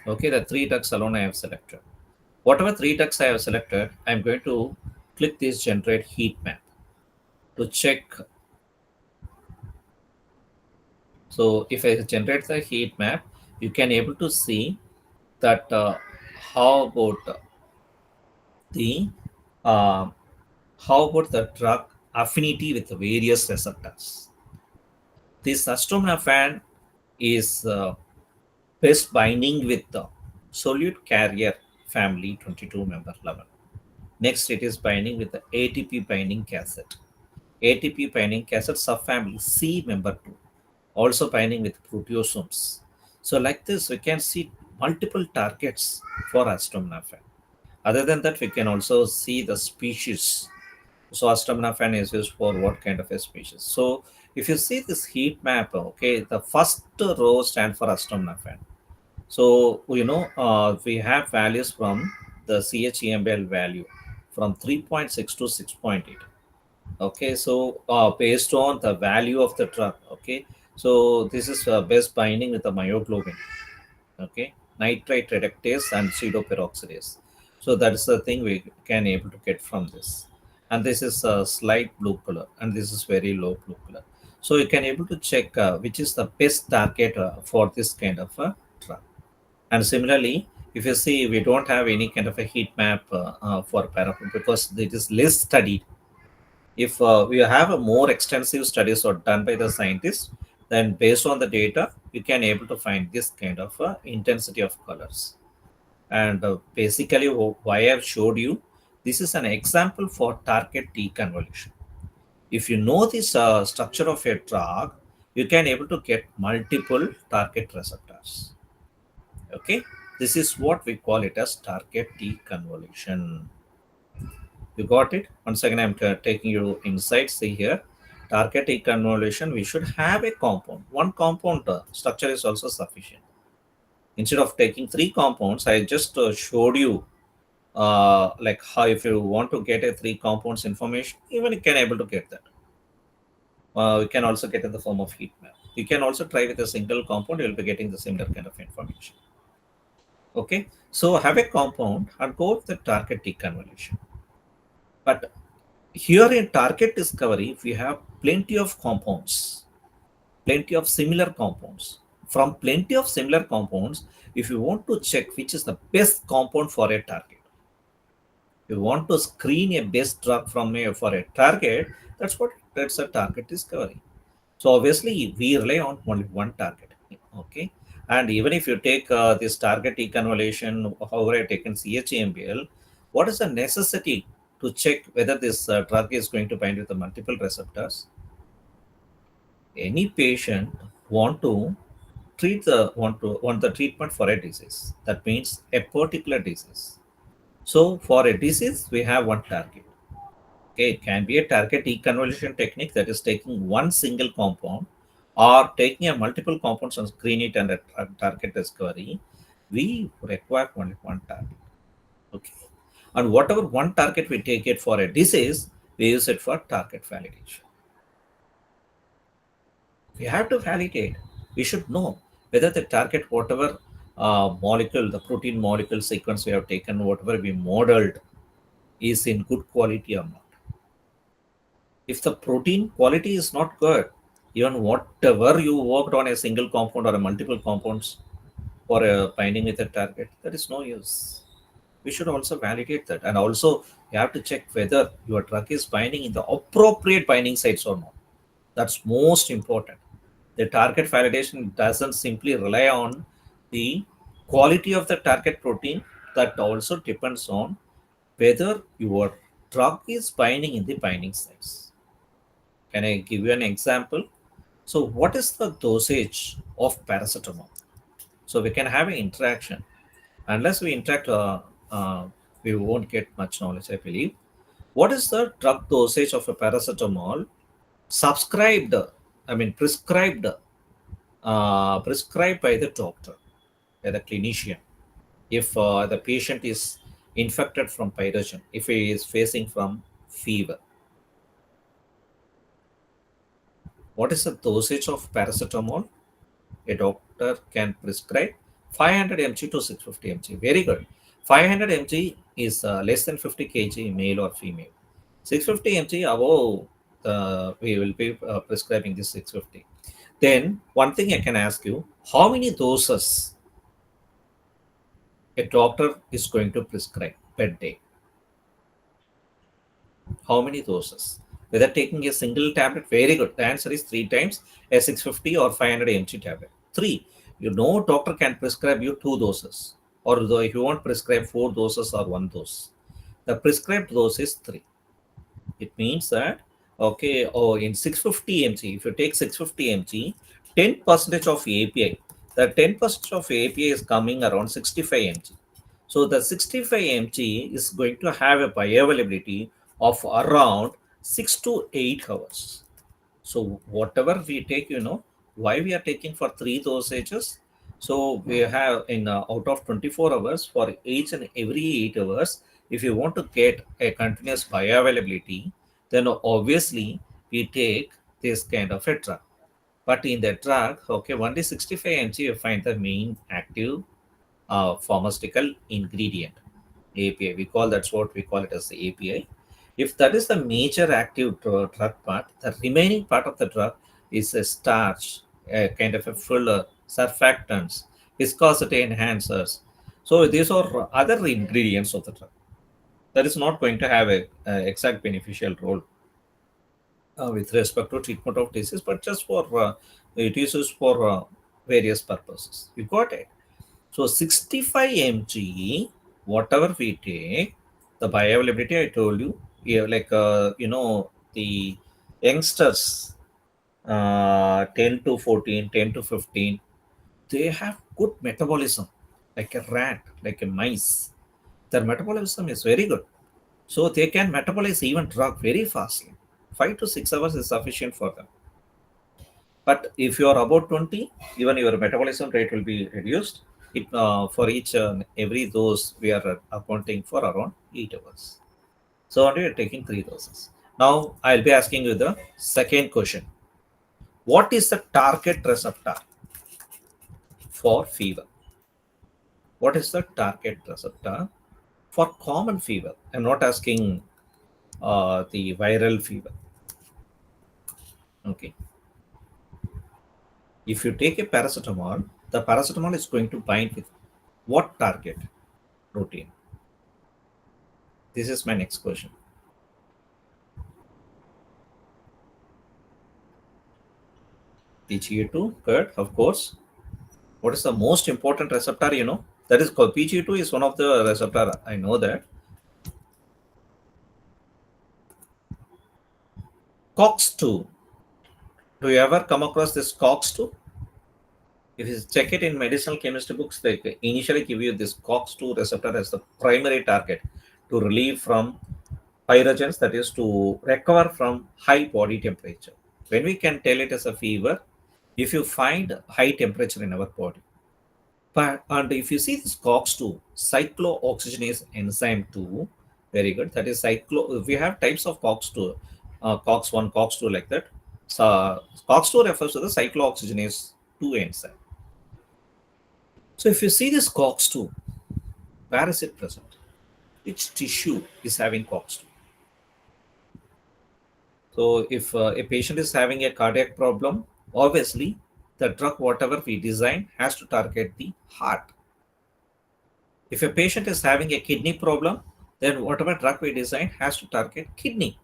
Okay, the three drugs alone I have selected. Whatever three drugs I have selected, I'm going to click this generate heat map to check. So if I generate the heat map, you can able to see that how about the uh, how about the drug affinity with the various receptors. This acetaminophen is best binding with the solute carrier family 22 member level. Next, it is binding with the ATP binding cassette. ATP binding cassette subfamily C member 2, also binding with proteasomes. So like this, we can see multiple targets for acetaminophen. Other than that, we can also see the species. So acetaminophen is used for what kind of a species? So if you see this heat map, okay, the first row stands for acetaminophen. So we have values from the chembl value from 3.6 to 6.8. Okay, so based on the value of the drug. Okay, so this is best binding with the myoglobin. Okay, nitrite reductase and pseudoperoxidase. So that's the thing we can able to get from this. And this is a slight blue color, and this is very low blue color. So you can able to check which is the best target for this kind of a drug. And similarly, if you see, we don't have any kind of a heat map for paraffin because it is less studied. If we have a more extensive studies or done by the scientists, then based on the data, you can able to find this kind of intensity of colors. And basically, why I've showed you, this is an example for target deconvolution. If you know this structure of a drug, you can able to get multiple target receptors. Okay, this is what we call it as target deconvolution. You got it? Once again, I'm taking you inside. See here, target deconvolution, we should have a compound. One compound structure is also sufficient. Instead of taking three compounds, I just showed you like how if you want to get a three compounds information, even you can able to get that. We can also get in the form of heat map. You can also try with a single compound, you will be getting the similar kind of information. Okay, so have a compound and go with the target deconvolution. But here in target discovery, we have plenty of compounds, plenty of similar compounds. From plenty of similar compounds, if you want to check which is the best compound for a target, you want to screen a best drug from for a target, that's a target discovery. So obviously, we rely on only one target. Okay, and even if you take this target deconvolution, however I taken CHAMBL, what is the necessity to check whether this drug is going to bind with the multiple receptors? Any patient want to want the treatment for a disease. That means a particular disease. So for a disease, we have one target. Okay, it can be a target deconvolution technique, that is taking one single compound or taking a multiple compounds and screen it under target discovery. We require only one target. Okay, and whatever one target we take it for a disease, we use it for target validation. We have to validate. We should know whether the target, whatever molecule, the protein molecule sequence we have taken, whatever we modeled, is in good quality or not. If the protein quality is not good, even whatever you worked on a single compound or a multiple compounds for a binding with a target, that is no use. We should also validate that. And also, you have to check whether your drug is binding in the appropriate binding sites or not. That's most important. The target validation doesn't simply rely on the quality of the target protein, that also depends on whether your drug is binding in the binding sites. Can I give you an example? So, what is the dosage of paracetamol? So, we can have an interaction. Unless we interact, we won't get much knowledge, I believe. What is the drug dosage of a paracetamol subscribed, I mean, prescribed by the doctor, by the clinician, if the patient is infected from pyrogen, if he is facing from fever? What is the dosage of paracetamol? A doctor can prescribe 500 mg to 650 mg. Very good. 500 mg is less than 50 kg, male or female. 650 mg above, we will be prescribing this 650. Then one thing I can ask you, how many doses a doctor is going to prescribe per day? How many doses? Whether taking a single tablet, very good. The answer is three times a 650 or 500 mg tablet. Three. You know, doctor can prescribe you two doses, or though if you want prescribe four doses or one dose, the prescribed dose is three. It means that okay, oh, in 650 mg, if you take 650 mg, 10% of API, the 10% of API is coming around 65 mg. So the 65 mg is going to have a bioavailability of around 6 to 8 hours. So whatever we take, why we are taking for three dosages? So we have in out of 24 hours, for each and every 8 hours, if you want to get a continuous bioavailability, then obviously we take this kind of a drug. But in the drug, okay, only 65 mg you find the main active pharmaceutical ingredient, API. We call that's what we call it as the API. If that is the major active drug part, the remaining part of the drug is a starch, a kind of a filler, surfactants, viscosity enhancers. So these are other ingredients of the drug. That is not going to have a exact beneficial role with respect to treatment of disease, but just for it is used for various purposes. You got it? So 65 mg, whatever we take, the bioavailability I told you, yeah, like the youngsters, 10 to 14, 10 to 15, they have good metabolism, like a rat, like a mice. Their metabolism is very good. So they can metabolize even drug very fastly. 5 to 6 hours is sufficient for them. But if you are about 20, even your metabolism rate will be reduced. For each every dose, we are accounting for around 8 hours. So only we are taking 3 doses. Now, I'll be asking you the second question. What is the target receptor for fever? What is the target receptor for common fever? I'm not asking the viral fever. Okay. If you take a paracetamol, the paracetamol is going to bind with what target protein? This is my next question. PGA2, good, of course. What is the most important receptor? That is called PGA2 is one of the receptor. I know that. COX2. Do you ever come across this COX2? If you check it in medicinal chemistry books, they initially give you this COX2 receptor as the primary target to relieve from pyrogens, that is to recover from high body temperature. When we can tell it as a fever, if you find high temperature in our body. But and if you see this COX2, cyclooxygenase enzyme 2, very good. That is we have types of COX2, COX1, COX2 like that. So COX2 refers to the cyclooxygenase 2 enzyme. So if you see this COX2, where is it present? Which tissue is having COX2? So if a patient is having a cardiac problem, obviously the drug whatever we design has to target the heart. If a patient is having a kidney problem, then whatever drug we design has to target kidney.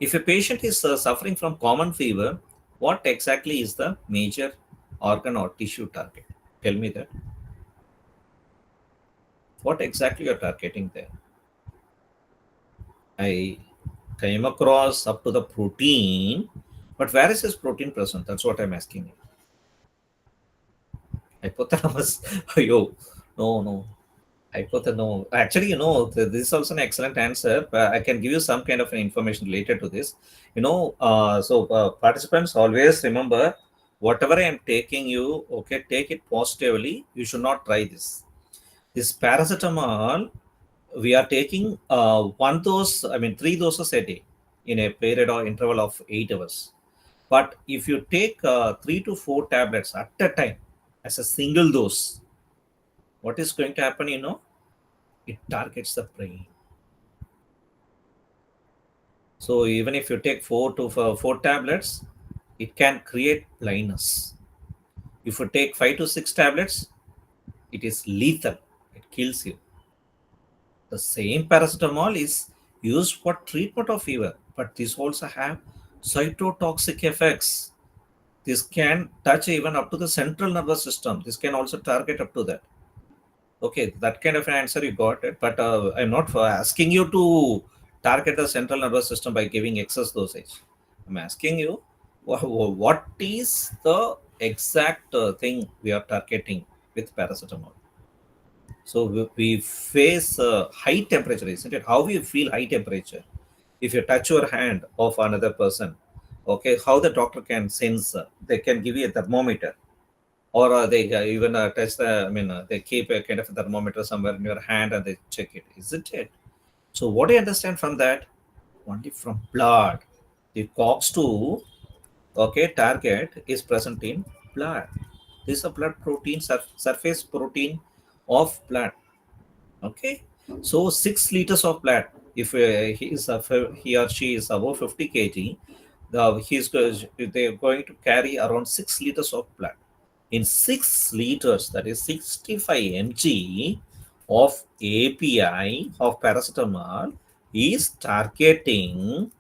If a patient is suffering from common fever, what exactly is the major organ or tissue target? Tell me that. What exactly you're targeting there? I came across up to the protein, but where is this protein present? That's what I'm asking you. Hypothalamus. Yo, no. Hypothalamus. Actually, this is also an excellent answer. But I can give you some kind of an information related to this. Participants always remember whatever I am taking you, okay, take it positively. You should not try this. This paracetamol, we are taking one dose, I mean, 3 doses a day in a period or interval of 8 hours. But if you take 3 to 4 tablets at a time as a single dose, what is going to happen? It targets the brain. So even if you take 4 tablets, it can create blindness. If you take 5 to 6 tablets, it is lethal. It kills you. The same paracetamol is used for treatment of fever, but this also have cytotoxic effects. This can touch even up to the central nervous system. This can also target up to that. Okay, that kind of an answer you got it, but I'm not asking you to target the central nervous system by giving excess dosage. I'm asking you what is the exact thing we are targeting with paracetamol. So we face high temperature, isn't it? How we feel high temperature? If you touch your hand of another person, okay, how the doctor can sense? They can give you a thermometer. or they even test the, I mean, they keep a kind of a thermometer somewhere in your hand and they check it, isn't it? So what do you understand from that? Only from blood. The COX2, okay, target is present in blood. This is a blood protein, surface protein of blood. Okay, so 6 liters of blood. If he or she is above 50 kg, they're going to carry around 6 liters of blood. In 6 liters, that is 65 mg of API of paracetamol is targeting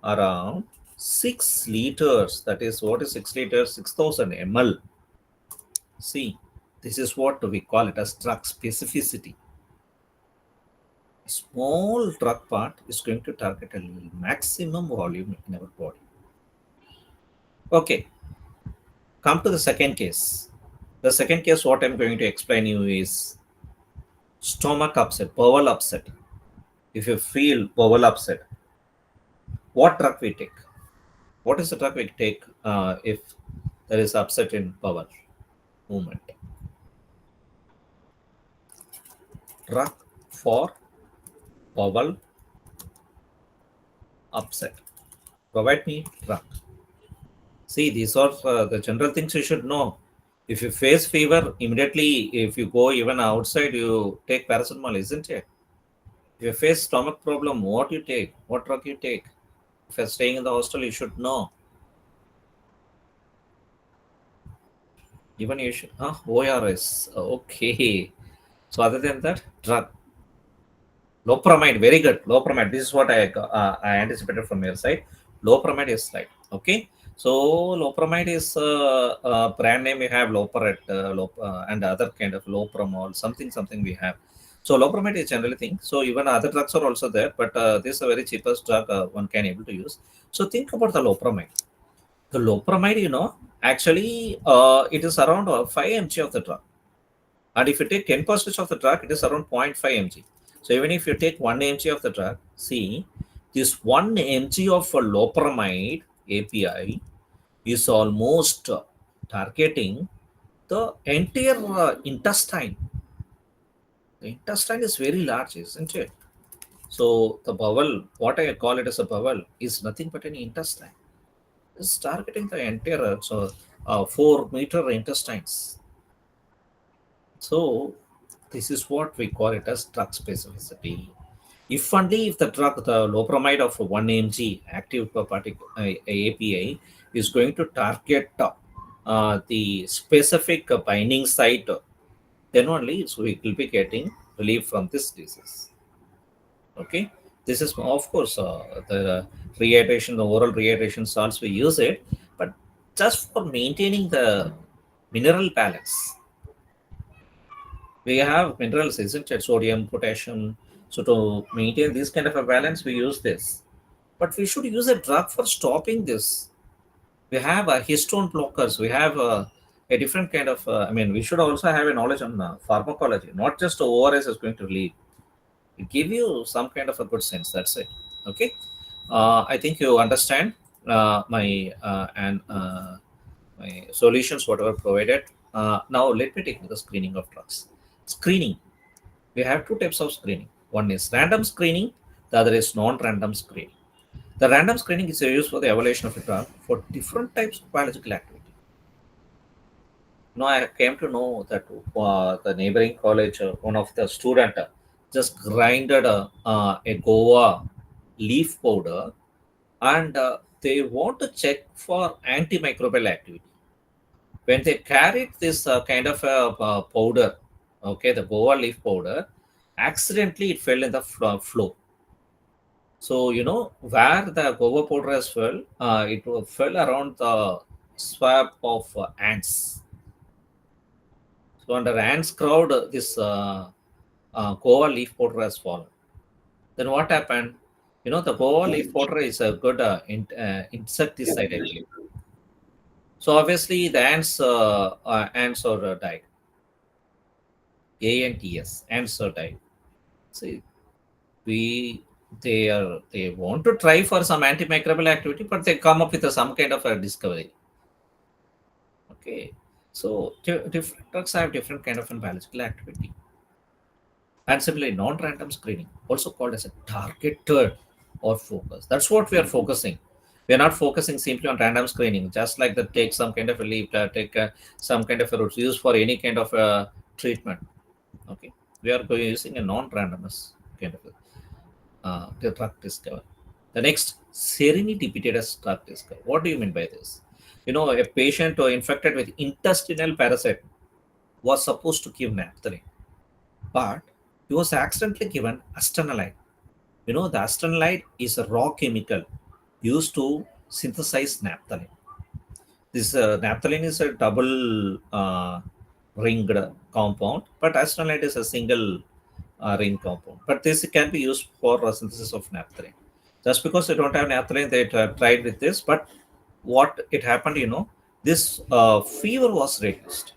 around 6 liters. That is, what is 6 liters? 6000 ml. See, this is what we call it as drug specificity. A small drug part is going to target a maximum volume in our body. Okay, come to the second case. The second case, what I'm going to explain you is stomach upset, bowel upset. If you feel bowel upset, what drug we take? What is the drug we take if there is upset in bowel movement? Drug for bowel upset. Provide me drug. See, these are the general things you should know. If you face fever, immediately, if you go even outside, you take paracetamol, isn't it? If you face stomach problem, what you take? What drug you take? If you're staying in the hostel, you should know. Even you should, ORS. Okay. So other than that, drug. Loperamide, very good. Loperamide. This is what I anticipated from your side. Loperamide is right. Okay. So loperamide is brand name. We have Loperat, and other kind of Loperamol, something we have. So loperamide is generally thing. So even other drugs are also there, but this is a very cheapest drug one can able to use. So think about the loperamide. The loperamide, actually it is around 5 mg of the drug. And if you take 10% of the drug, it is around 0.5 mg. So even if you take 1 mg of the drug, see, this 1 mg of loperamide API is almost targeting the entire intestine. The intestine is very large, isn't it? So the bowel, what I call it as a bowel, is nothing but an intestine. It's targeting the entire 4-meter intestines. So this is what we call it as drug specificity. If only if the drug, the loperamide of 1 mg active API is going to target the specific binding site, then only so we will be getting relief from this disease. Okay, this is of course the rehydration, the oral rehydration salts we use it, but just for maintaining the mineral balance. We have minerals, isn't it? Sodium, potassium. So to maintain this kind of a balance, we use this. But we should use a drug for stopping this. We have histone blockers. We have a different kind of. I mean, we should also have a knowledge on pharmacology. Not just ORS is going to relieve. It give you some kind of a good sense. That's it. Okay. I think you understand my solutions, whatever provided. Now let me take the screening of drugs. Screening. We have two types of screening. One is random screening, the other is non-random screening. The random screening is used for the evaluation of a drug for different types of biological activity. I came to know that the neighboring college, one of the student just grinded a guava leaf powder, and they want to check for antimicrobial activity. When they carried this kind of a powder, okay, the guava leaf powder, accidentally it fell in the floor. So, where the guava powder has fell, fell around the swab of ants. So, under ants crowd, this guava leaf powder has fallen. Then what happened? The guava leaf powder is a good insecticide, I believe. So, obviously, the ants are died. ANTS, ants are died. See, they want to try for some antimicrobial activity, but they come up with some kind of a discovery. Okay, So different drugs have different kind of an biological activity. And similarly, non-random screening, also called as a targeted or focus. That's what we are focusing. We are not focusing simply on random screening, just like that take some kind of a leave, take some kind of a route used for any kind of treatment. Okay, we are using a non-randomous kind of the drug discovery. The next, serendipitous drug discovery. What do you mean by this? A patient infected with intestinal parasite was supposed to give naphthalene, but he was accidentally given astenolide. The astenolide is a raw chemical used to synthesize naphthalene. This naphthalene is a double ringed compound, but astenolide is a single ring compound. But this can be used for synthesis of naphthalene. Just because they don't have naphthalene, they tried with this. But what it happened, this fever was reduced.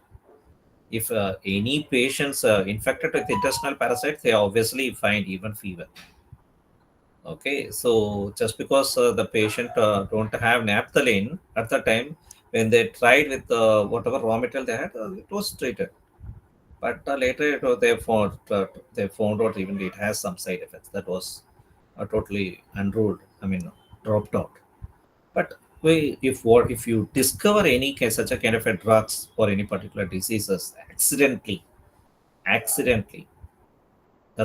If any patients infected with intestinal parasite, they obviously find even fever. Okay, so just because the patient don't have naphthalene at the time, when they tried with whatever raw material they had, it was treated. But later they found out even it has some side effects that was totally unruled. I mean, dropped out. But if you discover any such a kind of a drugs for any particular diseases accidentally, that's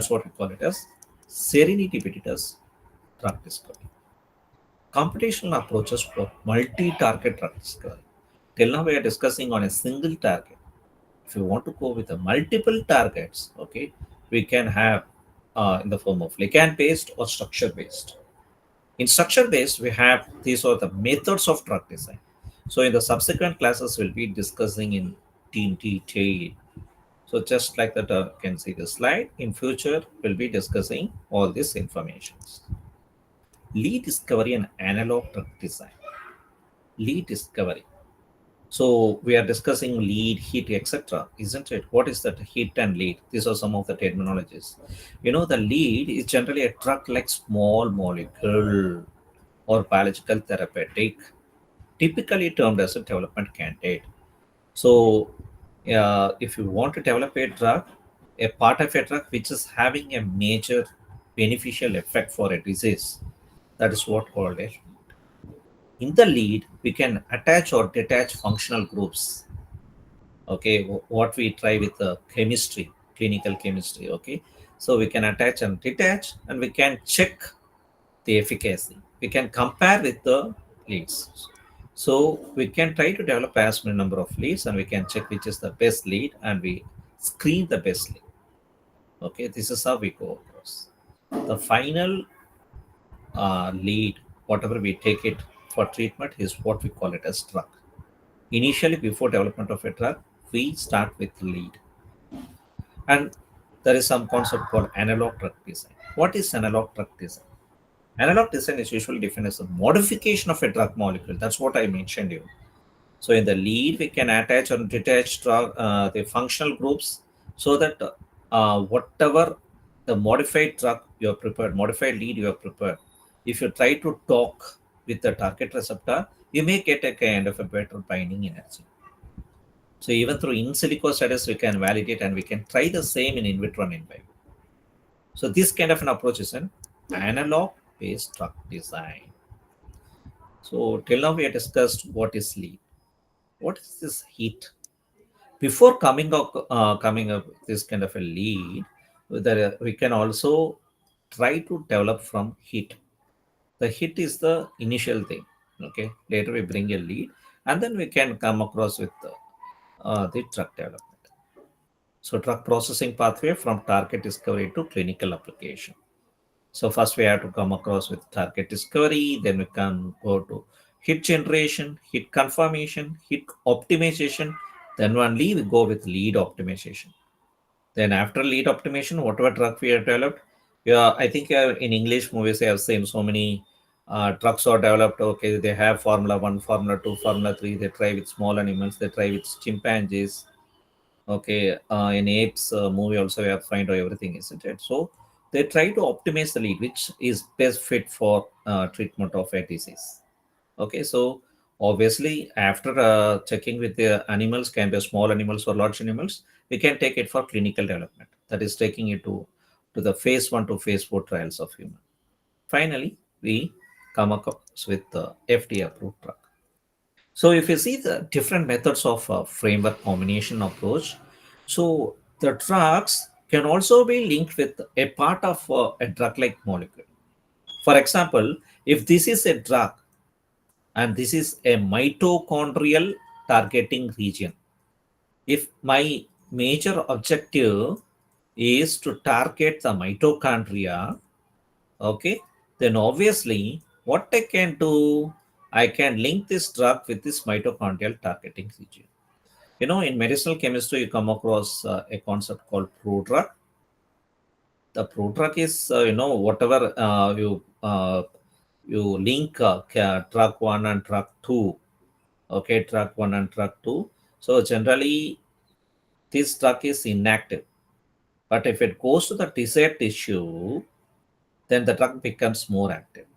what we call it as serendipitous drug discovery. Computational approaches for multi-target drug discovery. Till now, we are discussing on a single target. If you want to go with a multiple targets, okay, we can have in the form of ligand-based or structure-based. In structure-based, we have these are the methods of drug design. So in the subsequent classes, we'll be discussing in detail. So just like that, you can see the slide. In future, we'll be discussing all these informations. Lead discovery and analog drug design. Lead discovery. So we are discussing lead, heat, etc. Isn't it? What is that heat and lead? These are some of the terminologies. The lead is generally a drug-like small molecule or biological therapeutic, typically termed as a development candidate. So if you want to develop a drug, a part of a drug which is having a major beneficial effect for a disease, that is what called a. In the lead, we can attach or detach functional groups. Okay, what we try with the chemistry, clinical chemistry. Okay, so we can attach and detach, and we can check the efficacy. We can compare with the leads. So we can try to develop as many number of leads, and we can check which is the best lead, and we screen the best lead. Okay, this is how we go across the final lead. Whatever we take it for treatment is what we call it as drug. Initially, before development of a drug, we start with lead. And there is some concept called analog drug design. What is analog drug design? Analog design is usually defined as a modification of a drug molecule. That's what I mentioned you. So in the lead, we can attach or detach the functional groups, so that whatever the modified drug you have prepared, modified lead you have prepared, if you try to talk with the target receptor, you may get a kind of a better binding energy. So even through in silico studies, we can validate and we can try the same in vitro and in vivo. So this kind of an approach is an analog-based drug design. So till now we have discussed what is lead. What is this heat? Before coming up this kind of a lead, we can also try to develop from heat. The heat is the initial thing. Okay. Later we bring a lead, and then we can come across with the drug development. So drug processing pathway from target discovery to clinical application. So first we have to come across with target discovery, then we can go to hit generation, hit confirmation, hit optimization, then only we go with lead optimization. Then after lead optimization, whatever drug we have developed, yeah, I think in English movies I have seen so many drugs are developed. Okay, they have Formula 1, Formula 2, Formula 3, they try with small animals, they try with chimpanzees. Okay, in apes movie also we have find out everything, isn't it? So they try to optimize the lead which is best fit for treatment of a disease. Okay, so Obviously, after checking with the animals, can be small animals or large animals, we can take it for clinical development. That is taking it to the phase 1 to phase 4 trials of human. Finally, we come across with the FDA approved drug. So if you see the different methods of framework combination approach, so the drugs can also be linked with a part of a drug-like molecule. For example, if this is a drug and this is a mitochondrial targeting region, if my major objective is to target the mitochondria, okay, then obviously what I can do, I can link this drug with this mitochondrial targeting region. In medicinal chemistry, you come across a concept called prodrug. The prodrug is, whatever you link drug one and drug two. Okay, drug one and drug two. So generally, this drug is inactive. But if it goes to the desired tissue, then the drug becomes more active.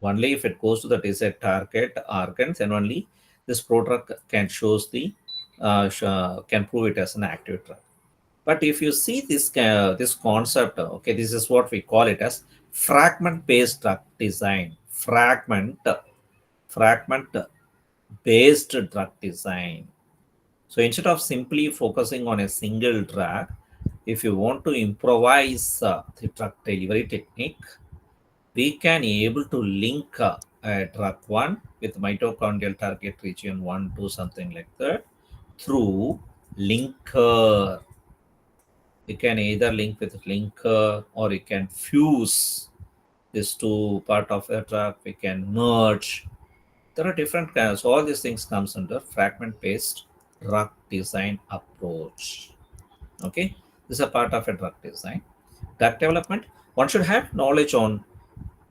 Only if it goes to the desired target organs, and only this prodrug can shows the can prove it as an active drug. But if you see this concept, okay, this is what we call it as fragment-based drug design. Fragment-based drug design. So instead of simply focusing on a single drug, if you want to improvise the drug delivery technique, we can able to link drug one with mitochondrial target region one to something like that through linker. You can either link with linker or you can fuse these two part of the drug. We can merge. There are different kinds. So all these things comes under fragment-based drug design approach. Okay, this is a part of a drug design. Drug development. One should have knowledge on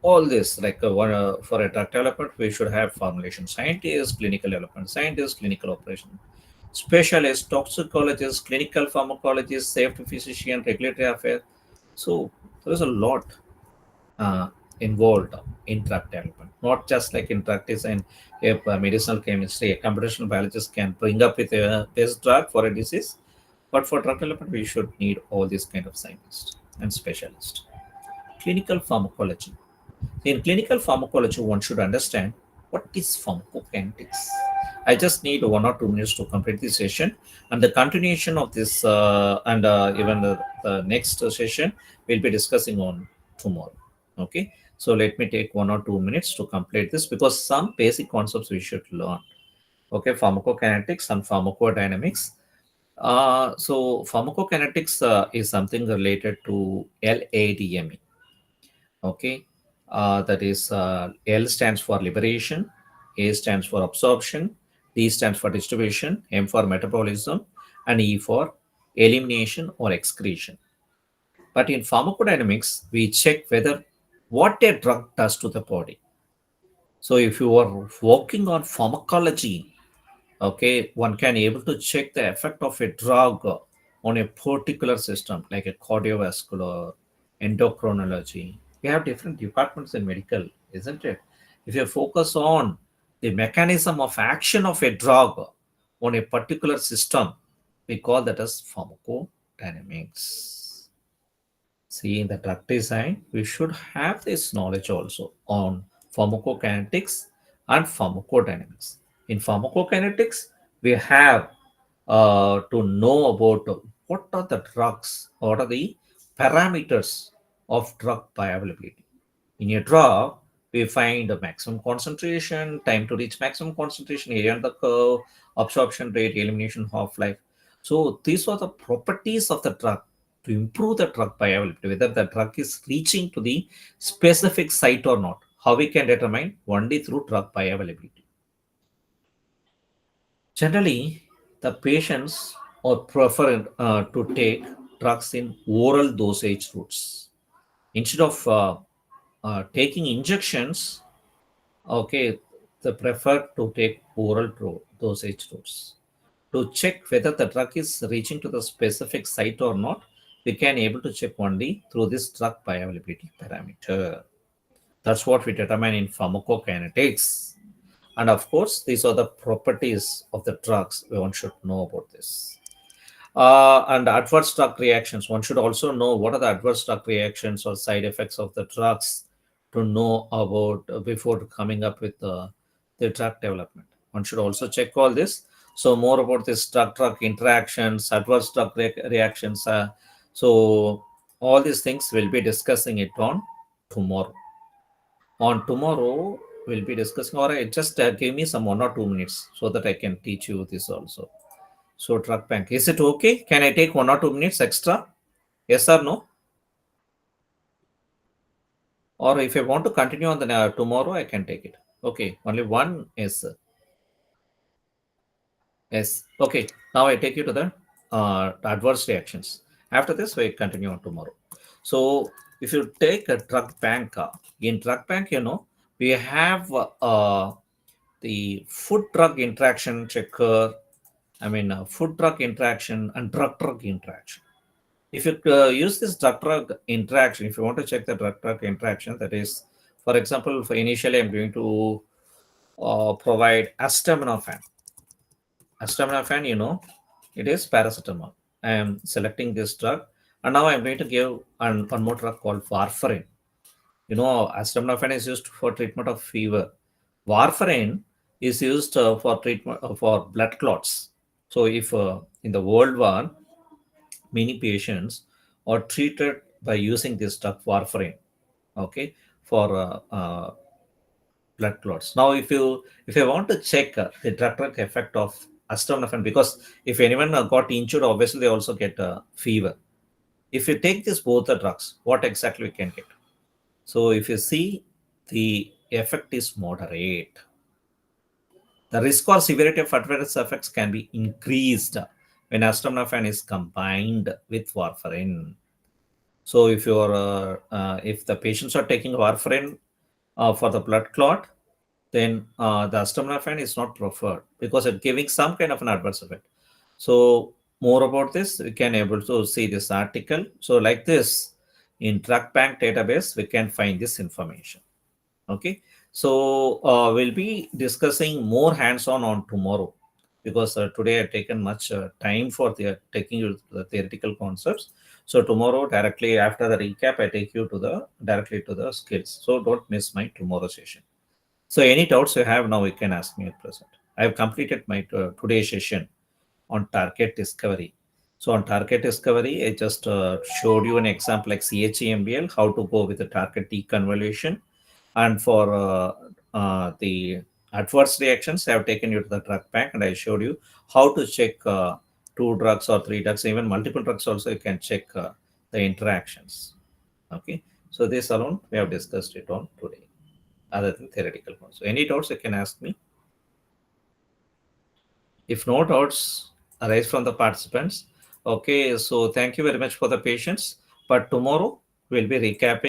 all this. Like for a drug development, we should have formulation scientists, clinical development scientists, clinical operation specialists, toxicologists, clinical pharmacologists, safety physician, regulatory affairs. So there is a lot uh, involved in drug development, not just like in drug design. If medicinal chemistry, a computational biologist can bring up with a best drug for a disease, but for drug development, we should need all these kind of scientists and specialists. Clinical pharmacology. In clinical pharmacology, one should understand what is pharmacokinetics. I just need 1 or 2 minutes to complete this session, and the continuation of this and even the next session we'll be discussing on tomorrow. Okay, so let me take 1 or 2 minutes to complete this because some basic concepts we should learn. Okay, pharmacokinetics and pharmacodynamics. So pharmacokinetics is something related to LADME. Okay, that is L stands for liberation, A stands for absorption, D stands for distribution, M for metabolism, and E for elimination or excretion. But in pharmacodynamics, we check whether what a drug does to the body. So if you are working on pharmacology, okay, one can able to check the effect of a drug on a particular system like a cardiovascular, endocrinology. We have different departments in medical, isn't it? If you focus on the mechanism of action of a drug on a particular system, we call that as pharmacodynamics. See, in the drug design, we should have this knowledge also on pharmacokinetics and pharmacodynamics. In pharmacokinetics, we have to know about what are the drugs, what are the parameters of drug bioavailability. In a drug, we find the maximum concentration, time to reach maximum concentration, area under the curve, absorption rate, elimination half-life. So these are the properties of the drug to improve the drug bioavailability, whether the drug is reaching to the specific site or not. How we can determine? Only through drug bioavailability. Generally, the patients are preferred to take drugs in oral dosage routes instead of taking injections. Okay, they prefer to take oral dosage routes to check whether the drug is reaching to the specific site or not. We can able to check only through this drug bioavailability parameter. That's what we determine in pharmacokinetics. And of course, these are the properties of the drugs. One should know about this. And adverse drug reactions. One should also know what are the adverse drug reactions or side effects of the drugs to know about before coming up with the drug development. One should also check all this. So more about this drug interactions, adverse drug reactions. So all these things we'll be discussing it on tomorrow. On tomorrow we'll be discussing, or just give me some 1 or 2 minutes so that I can teach you this also. So truck bank, is it okay? Can I take 1 or 2 minutes extra? Yes or no? Or if I want to continue on the tomorrow, I can take it. Okay, only one is yes. Okay, now I take you to the adverse reactions. After this, we continue on tomorrow. So if you take a drug bank, in drug bank, we have the food drug interaction checker. I mean, food drug interaction and drug interaction. If you use this drug-drug interaction, if you want to check the drug-drug interaction, that is, for example, for initially I'm going to provide acetaminophen. Acetaminophen, it is paracetamol. I am selecting this drug, and now I'm going to give one more drug called warfarin. Acetaminophen is used for treatment of fever. Warfarin is used for treatment for blood clots. So, if in the World War, many patients are treated by using this drug warfarin, okay, for blood clots. Now if you want to check the drug effect of acetaminophen, because if anyone got injured, obviously they also get fever. If you take this both the drugs, what exactly we can get? So if you see, the effect is moderate. The risk or severity of adverse effects can be increased when acetaminophen is combined with warfarin. So if the patients are taking warfarin for the blood clot, then the acetaminophen is not preferred because it's giving some kind of an adverse effect. So more about this, we can able to see this article. So like this, in drug bank database, we can find this information. Okay, so we'll be discussing more hands-on on tomorrow, because today I've taken much time for the taking you the theoretical concepts. So tomorrow, directly after the recap, I take you to the directly to the skills. So don't miss my tomorrow session. So any doubts you have now, you can ask me at present. I have completed my today's session on target discovery. So on target discovery, I just showed you an example like CHEMBL, how to go with the target deconvolution. And for the adverse reactions, I have taken you to the drug bank and I showed you how to check 2 drugs or 3 drugs, even multiple drugs also you can check the interactions. Okay, so this alone we have discussed it on today, other than theoretical ones. So any doubts you can ask me. If no doubts arise from the participants, okay, so thank you very much for the patience. But tomorrow we'll be recapping